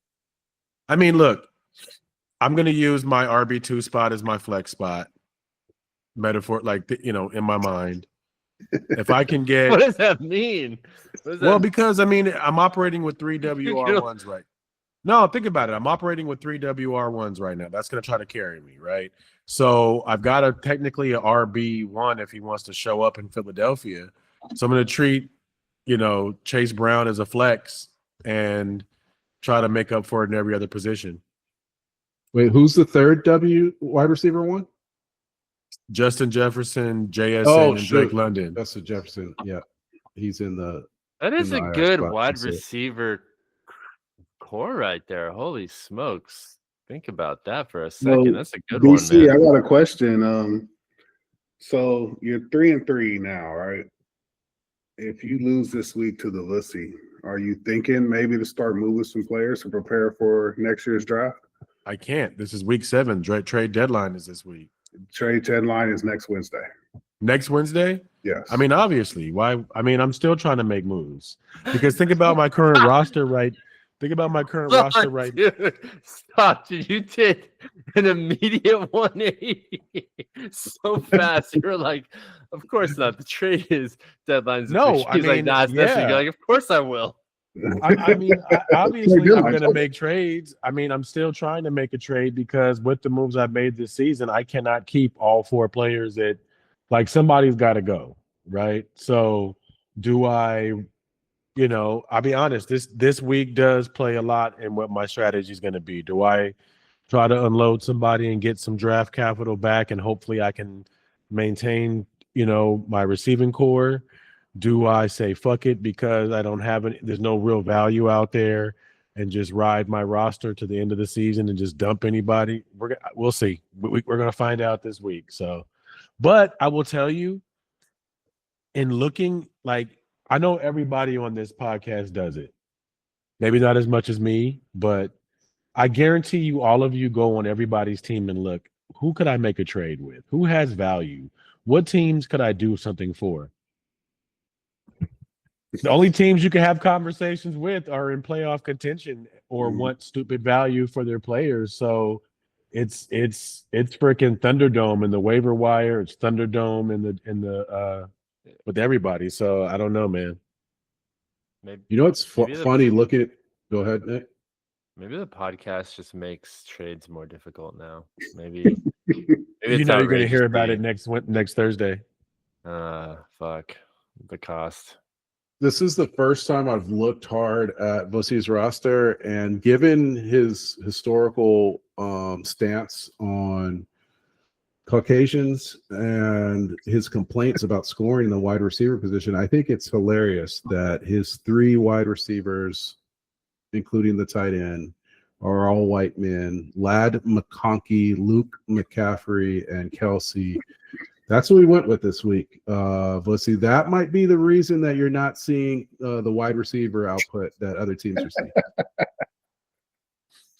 I mean, look, I'm going to use my RB2 spot as my flex spot. Metaphor, in my mind. If I can get. What does that mean? Because, I'm operating with 3 WR1s right. No, think about it. I'm operating with 3 WR1s right now. That's going to try to carry me, right? So I've got technically a RB1 if he wants to show up in Philadelphia. So I'm going to treat, Chase Brown as a flex and try to make up for it in every other position. Wait, who's the third wide receiver one? Justin Jefferson, JSN, and Drake London. Justin Jefferson, yeah. He's in the. That is a good wide receiver core right there. Holy smokes. Think about that for a second. That's a good BC, one, man. I got a question. So you're 3-3 now, right? If you lose this week to the Vussy, are you thinking maybe to start moving some players to prepare for next year's draft? I can't. This is week 7. Trade deadline is this week. Trade deadline is next Wednesday. Next Wednesday? Yes. Obviously. Why? I'm still trying to make moves because think about my current roster, right? Think about my current roster, right? Dude, stop. You did an immediate 180 so fast. You were like, of course not. The trade is deadlines. No, He's like, nah, it's next week. You're like, of course I will. Obviously, Good. I'm going to make trades. I mean, I'm still trying to make a trade because with the moves I've made this season, I cannot keep all 4 players that, like, somebody's got to go, right? So, do I, I'll be honest, this week does play a lot in what my strategy is going to be. Do I try to unload somebody and get some draft capital back and hopefully I can maintain, my receiving core? Do I say fuck it because I don't have any, there's no real value out there and just ride my roster to the end of the season and just dump anybody? We'll see. We're going to find out this week. So, but I will tell you, in looking, like, I know everybody on this podcast does it. Maybe not as much as me, but I guarantee you, all of you go on everybody's team and look, who could I make a trade with? Who has value? What teams could I do something for? The only teams you can have conversations with are in playoff contention or want stupid value for their players. So it's freaking Thunderdome in the waiver wire. It's Thunderdome in the with everybody. So I don't know, man. Maybe It's maybe the- funny. Look at. Go ahead, Nick. Maybe the podcast just makes trades more difficult now. Maybe You're going to hear about it next Thursday. Fuck the cost. This is the first time I've looked hard at Vussy's roster, and given his historical stance on Caucasians and his complaints about scoring in the wide receiver position, I think it's hilarious that his 3 wide receivers, including the tight end, are all white men: Ladd McConkey, Luke McCaffrey, and Kelsey. That's what we went with this week. Vussy, that might be the reason that you're not seeing the wide receiver output that other teams are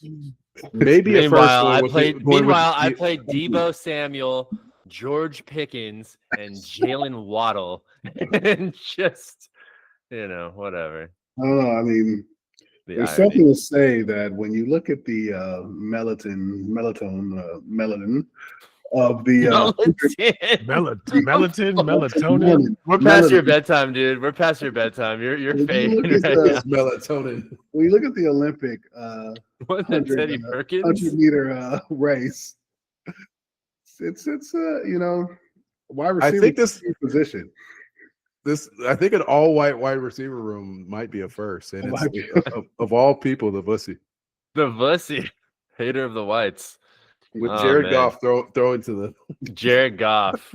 seeing. Maybe at first. I played Debo Samuel, George Pickens, and Jalen Waddle, and just whatever. I don't know. I mean, there's something to say that when you look at the melatonin of the melatonin. We're past your bedtime, dude. We're past your bedtime. You're fading right now. Melatonin. When you look at the Olympic 100 meter race, it's wide receiver. I think this position. I think an all-white wide receiver room might be a first, and it's, of all people, the Vussy. The Vussy, hater of the whites. With Jared Goff throw into the Jared Goff.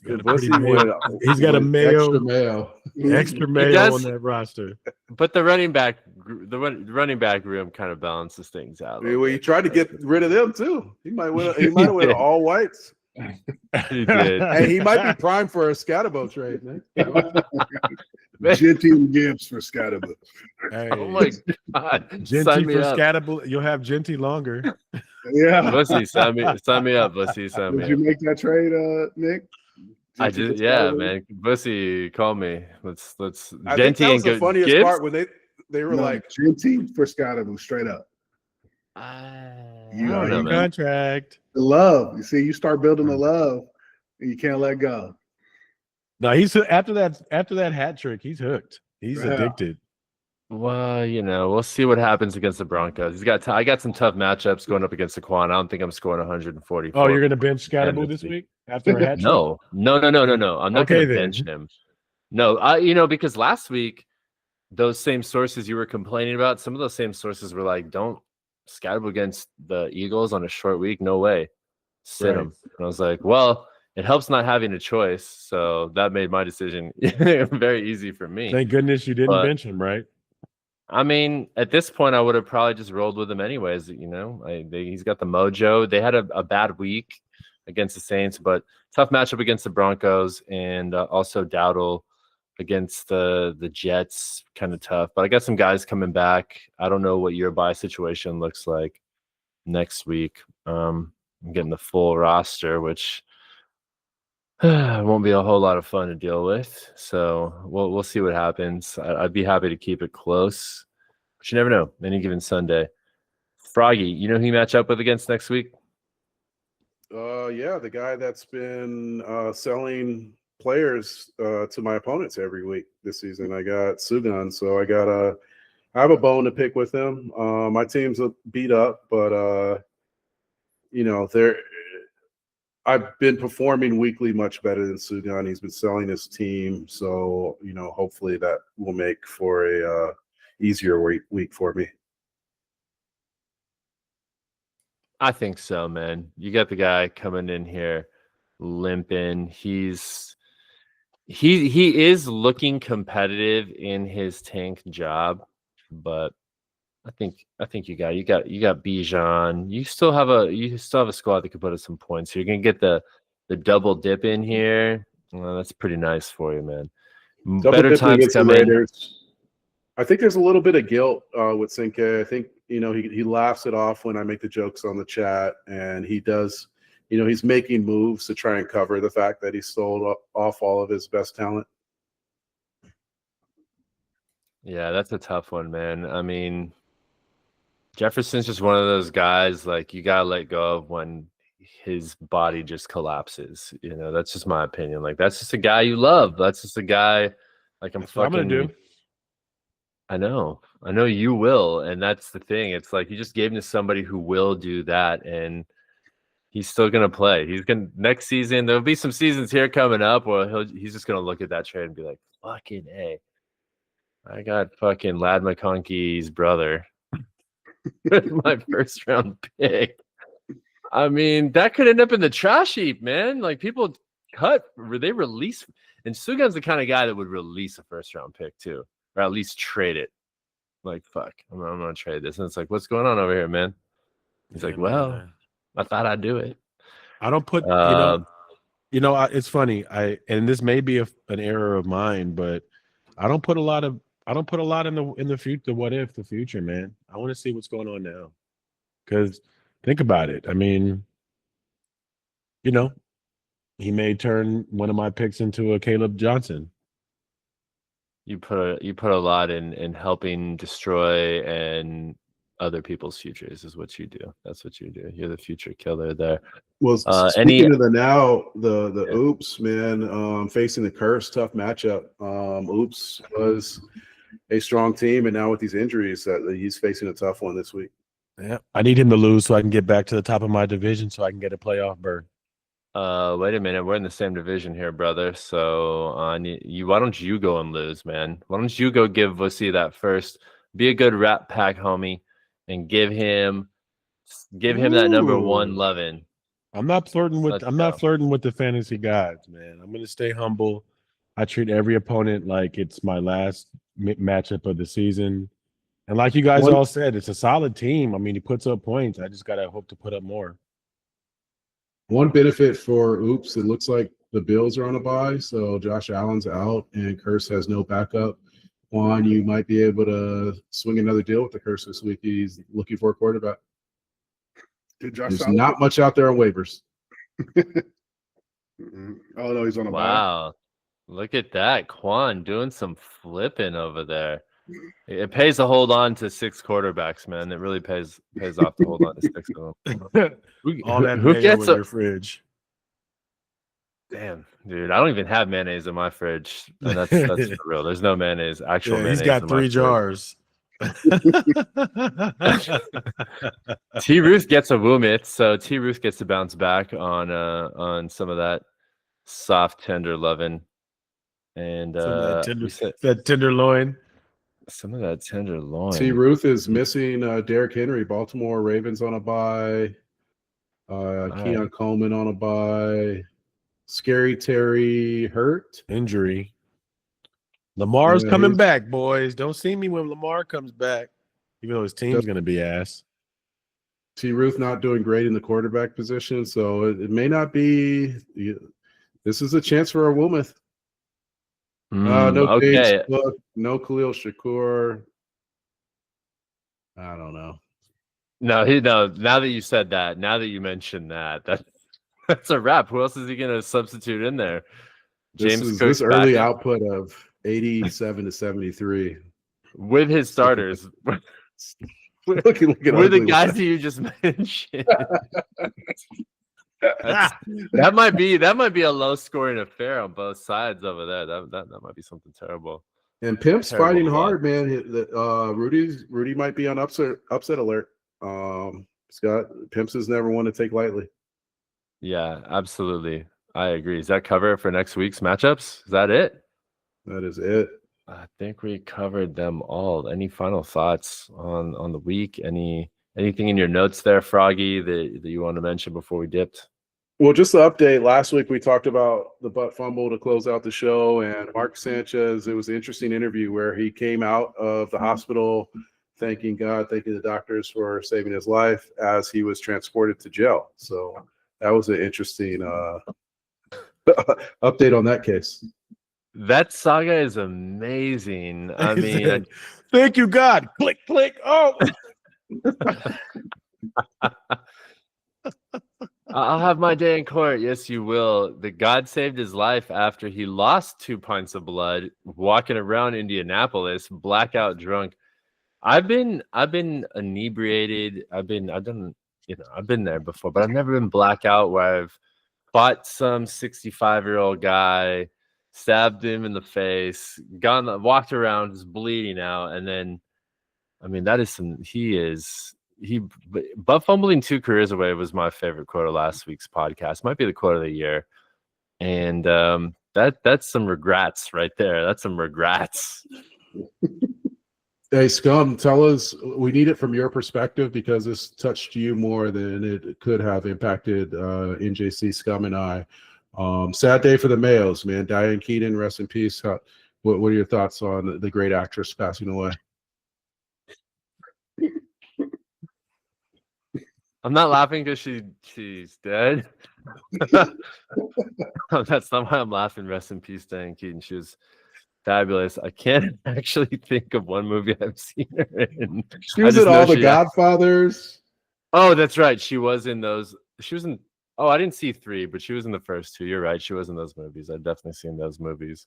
He's got a mayo, extra mayo on that roster. But the running back room kind of balances things out. Well, he tried to get rid of them too. He might win all whites. He did. Hey, he might be primed for a Scatterbo trade, man. Genty and Gibbs for Scatterbo. Hey, oh my God. Genty for Scatterbo. You'll have Genty longer. Yeah. Vussy, sign me up, Vussy. Did you make that trade, Nick? I did, yeah, man. Vussy, call me. Let's I think that was the funniest Gibbs? part when they were like Genty for Scatterbo, straight up. You don't know, man. Contract. The love. You see, you start building the love, and you can't let go. No, he's after that hat trick, he's hooked. He's addicted. Well, we'll see what happens against the Broncos. I got some tough matchups going up against the Quan. I don't think I'm scoring 140. Oh, you're gonna bench Scatterbo this week after a hat trick? No. I'm not gonna bench him. No, because last week those same sources you were complaining about, some of those same sources were like, don't Scatterbo against the Eagles on a short week. No way. Sit him. And I was like, well, it helps not having a choice. So that made my decision very easy for me. Thank goodness you didn't bench him, right? I mean, at this point, I would have probably just rolled with him anyways. He's got the mojo. They had a bad week against the Saints, but tough matchup against the Broncos, and also Dowdle against the Jets, kind of tough. But I got some guys coming back. I don't know what your buy situation looks like next week. I'm getting the full roster, which won't be a whole lot of fun to deal with. So we'll see what happens. I'd be happy to keep it close, but you never know. Any given Sunday. Froggy, you know who you match up with against next week? Yeah, the guy that's been selling players to my opponents every week this season. I got Sugan, so I have a bone to pick with him. My team's beat up, but I've been performing weekly much better than Sugan. He's been selling his team, so hopefully that will make for a easier week for me. I think so, man. You got the guy coming in here limping. He is looking competitive in his tank job, but I think you got Bijan. You still have a squad that could put us some points. You're gonna get the double dip in here. Well, that's pretty nice for you, man. Better times coming. I think there's a little bit of guilt with Cinque. I think he laughs it off when I make the jokes on the chat, and he does. He's making moves to try and cover the fact that he sold off all of his best talent. Yeah, that's a tough one, man. I mean, Jefferson's just one of those guys like you gotta let go of when his body just collapses. That's just my opinion. Like that's just a guy you love. That's just a guy like That's what I'm gonna do. I know you will, and that's the thing. It's like you just gave him to somebody who will do that, and he's still gonna play. He's gonna next season. There'll be some seasons here coming up where he's just gonna look at that trade and be like, "Fucking A, I got fucking Lad McConkey's brother, my first round pick." I mean, that could end up in the trash heap, man. Like people they release, and Sugan's the kind of guy that would release a first round pick too. Or at least trade it. Like, fuck, I'm gonna trade this. And it's like, what's going on over here, man? He's like, well, I thought I'd do it. I don't put, it's funny. And this may be an error of mine, but I don't put a lot in the future. What if the future, man? I want to see what's going on now. Because think about it. I mean, he may turn one of my picks into a Caleb Johnson. You put a lot in helping destroy and other people's futures is what you do. That's what you do. You're the future killer there. Well, speaking of the Oops, man, facing the Curse, tough matchup. Oops was a strong team, and now with these injuries, that he's facing a tough one this week. Yeah, I need him to lose so I can get back to the top of my division so I can get a playoff berth. Wait a minute. We're in the same division here, brother. So why don't you go and lose, man? Why don't you go give Vussy that first? Be a good Rat Pack homie and give him that number one loving. I'm not flirting with the fantasy gods, man. I'm gonna stay humble. I treat every opponent like it's my last matchup of the season. And like you guys all said, it's a solid team. I mean, he puts up points. I just gotta hope to put up more. One benefit for Oops, it looks like the Bills are on a bye, so Josh Allen's out and Curse has no backup. Quan, you might be able to swing another deal with the Curse this week. He's looking for a quarterback. There's not much out there on waivers. Oh no, he's on a bye. Wow, look at that, Quan doing some flipping over there. It pays to hold on to 6 quarterbacks, man. It really pays off to hold on to 6 of them. All that who mayo gets in your fridge? Damn, dude, I don't even have mayonnaise in my fridge, and that's for real. There's no mayonnaise. Mayonnaise. He's got 3 jars. T. Ruth gets a Woomitz, so T. Ruth gets to bounce back on some of that soft, tender loving, and that tenderloin. Some of that tenderloin. T. Ruth is missing Derrick Henry. Baltimore Ravens on a bye. Keon Coleman on a bye. Scary Terry hurt. Injury. Lamar's coming back, boys. Don't see me when Lamar comes back, even though his team's going to be ass. T. Ruth not doing great in the quarterback position, so it may not be. This is a chance for a Wilmoth. No James Cook, no Khalil Shakur. I don't know. No. Now that you said that, now that you mentioned that's a wrap. Who else is he going to substitute in there? James Cook's this early output of 87 to 73 with his starters. Looking with the guys that you just mentioned. That might be a low scoring affair on both sides over there. That might be something terrible. And Pimp's Terrible fighting blood. hard, man. Rudy might be on upset alert. Scott, Pimps has never one to take lightly. Yeah, absolutely. I agree. Does that cover it for next week's matchups? Is that it? That is it. I think we covered them all. Any final thoughts on the week? Anything in your notes there, Froggy, that you want to mention before we dipped? Well, just to update, last week we talked about the butt fumble to close out the show, and Mark Sanchez, it was an interesting interview where he came out of the hospital thanking God, thanking the doctors for saving his life as he was transported to jail. So that was an interesting update on that case. That saga is amazing. I mean, thank you, God. Click, click. Oh. I'll have my day in court. Yes, you will. The God saved his life after he lost 2 pints of blood walking around Indianapolis, blackout drunk. I've been inebriated. I've been there before, but I've never been blackout where I've fought some 65-year-old guy, stabbed him in the face, walked around just bleeding out, and then, I mean, that is some. Butt fumbling 2 careers away was my favorite quote of last week's podcast. Might be the quote of the year, and that's some regrets right there. That's some regrets. Hey, Scum, tell us, we need it from your perspective because this touched you more than it could have impacted NJC, Scum, and I. Sad day for the Mayos, man. Diane Keaton, rest in peace. What are your thoughts on the great actress passing away? I'm not laughing because she's dead. That's not why I'm laughing. Rest in peace, Diane Keaton. She was fabulous. I can't actually think of one movie I've seen her in. She was in all the Godfathers. Oh, that's right. She was in those. She was in. Oh, I didn't see 3, but she was in the first 2. You're right. She was in those movies. I've definitely seen those movies.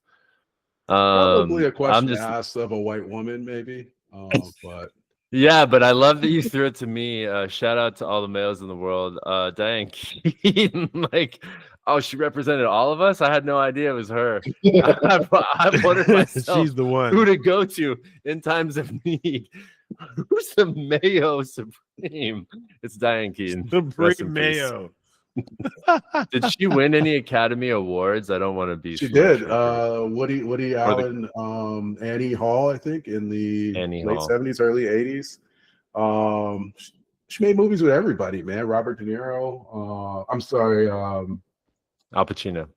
Probably a question asked of a white woman, maybe. But yeah, but I love that you threw it to me. Shout out to all the males in the world. Diane Keaton, she represented all of us. I had no idea it was her. I wondered myself, she's the one. Who to go to in times of need. Who's the Mayo Supreme? It's Diane Keaton. Supreme Mayo. Did she win any Academy Awards? I don't want to be. She did. Woody Allen, Annie Hall, I think, in the late 70s, early 80s. She made movies with everybody, man. Robert De Niro. I'm sorry. Al Pacino.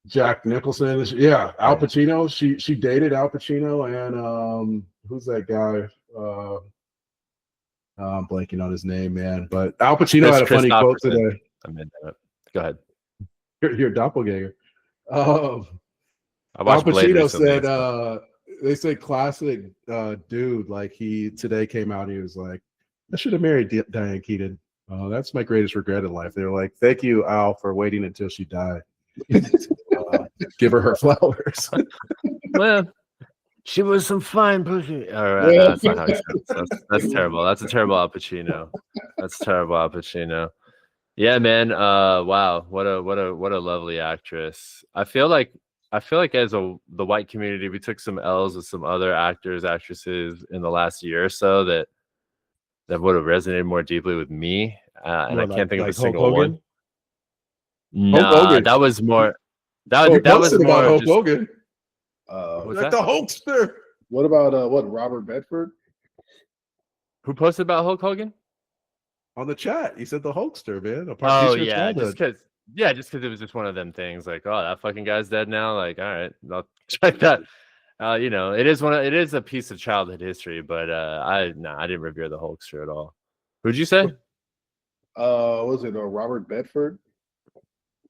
Jack Nicholson. Yeah, Al Pacino. She dated Al Pacino, and who's that guy? I'm blanking on his name, man. But Al Pacino had a funny quote today. I meant that. Go ahead. Your doppelganger. Al Pacino said, they said classic dude. Like he today came out, he was like, I should have married Diane Keaton. That's my greatest regret in life. They were like, thank you, Al, for waiting until she died. Give her flowers. Well, she was some fine pussy. All right, that's not how he says. That's terrible. That's a terrible Al Pacino. That's terrible Al Pacino. Yeah, man. Wow, what a lovely actress. I feel like as the white community, we took some L's with some other actors, actresses in the last year or so that would have resonated more deeply with me. And I can't think of a single one. No, that was more. That was more about Hulk just, Hogan. Like the Hulkster. What about Robert Bedford? Who posted about Hulk Hogan? On the chat, he said the Hulkster, man. Oh yeah, just because it was just one of them things. Like, oh, that fucking guy's dead now. Like, all right, I'll check that. It is a piece of childhood history, but I didn't revere the Hulkster at all. Who'd you say? Was it Robert Bedford?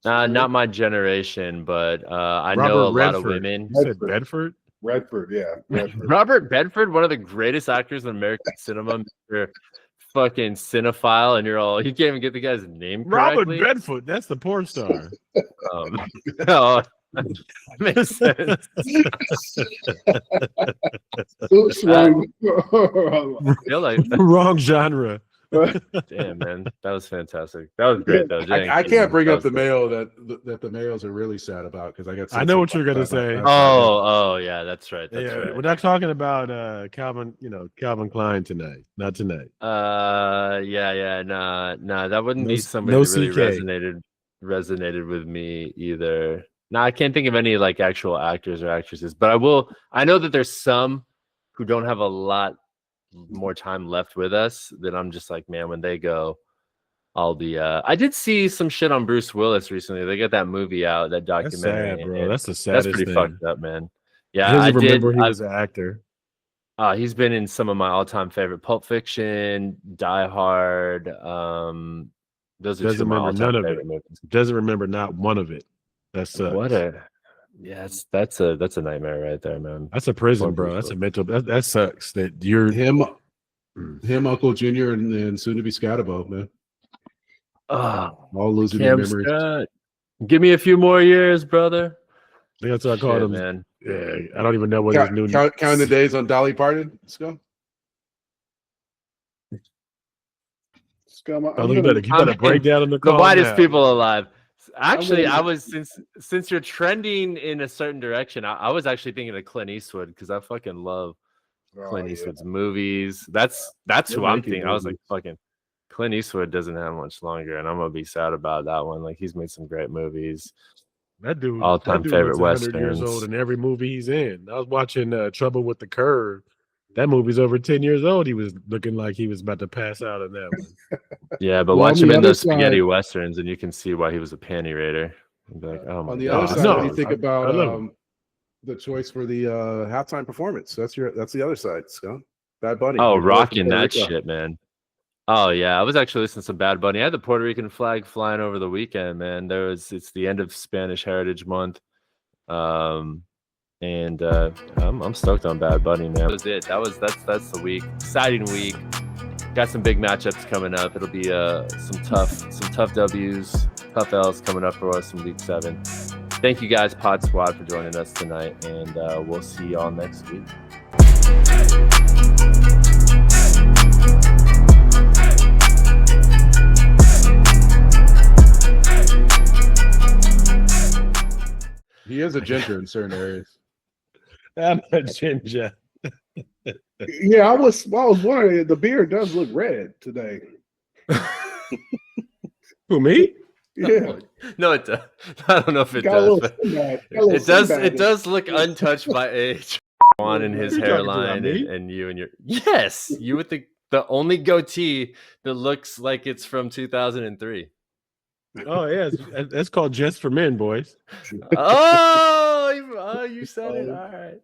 Not my generation, but I know a lot of women. You said Bedford? Redford, yeah. Redford. Robert Bedford, one of the greatest actors in American cinema. Mr. Fucking cinephile, and you can't even get the guy's name correctly. Robert Bedford, that's the porn star. No, makes sense. Oops, wrong. I feel like Wrong genre. Damn, man, that was fantastic. That was great though. I can't bring up the mayo that the males are really sad about because I got. I know what you're gonna say. Oh, yeah, that's right. That's right. We're not talking about Calvin, Calvin Klein tonight. Not tonight. Yeah, nah, that wouldn't be somebody no that really CK. resonated with me either. Nah, I can't think of any like actual actors or actresses, but I know that there's some who don't have a lot more time left with us that I'm just like, man, when they go, I'll be I did see some shit on Bruce Willis recently. They got that movie out, that That's documentary. sad, bro. That's the saddest That's pretty thing. fucked up, man. Yeah, He doesn't remember he was an actor. He's been in some of my all-time favorite Pulp Fiction, Die Hard. Those are two of my all-time favorite movies. Doesn't remember not one of it. That sucks. That's a nightmare right there, man. That's a prison, bro. That's a mental. That sucks. That you're him, Uncle Junior, and soon to be Scatabo, man. All losing their memories. Scott. Give me a few more years, brother. I think that's what I called him, man. Yeah, I don't even know what his new counting the days on Dolly Parton. Scum. Scum. You better break down in the whitest people alive. Actually, I was since you're trending in a certain direction, I was actually thinking of Clint Eastwood because I fucking love Clint Eastwood's movies. That's who I'm thinking. I was like, fucking Clint Eastwood doesn't have much longer, and I'm gonna be sad about that one. Like he's made some great movies. That dude, all-time favorite looks westerns. 100 years old in every movie he's in. I was watching Trouble with the Curve. That movie's over 10 years old. He was looking like he was about to pass out in that one. Yeah, but watch him in those spaghetti westerns, and you can see why he was a panty raider. Like, oh my on the God. other side, what do you think about the choice for the halftime performance? That's the other side, Scum. Bad Bunny. Oh, rocking that shit, man. Oh yeah, I was actually listening to some Bad Bunny. I had the Puerto Rican flag flying over the weekend, man. It's the end of Spanish Heritage Month, and I'm stoked on Bad Bunny, man. That was it. That's the week. Exciting week. Got some big matchups coming up. It'll be some tough W's, tough L's coming up for us in week 7. Thank you guys, Pod Squad, for joining us tonight, and we'll see y'all next week. He is a ginger in certain areas. I'm a ginger. Yeah, I was wondering. The beard does look red today. Who, me? Yeah. No, it does. I don't know if it does. But it does look untouched by age. Quan and his hairline, and you and your you with the only goatee that looks like it's from 2003. Oh yeah, that's called Just for Men, boys. Oh, you said it. All right.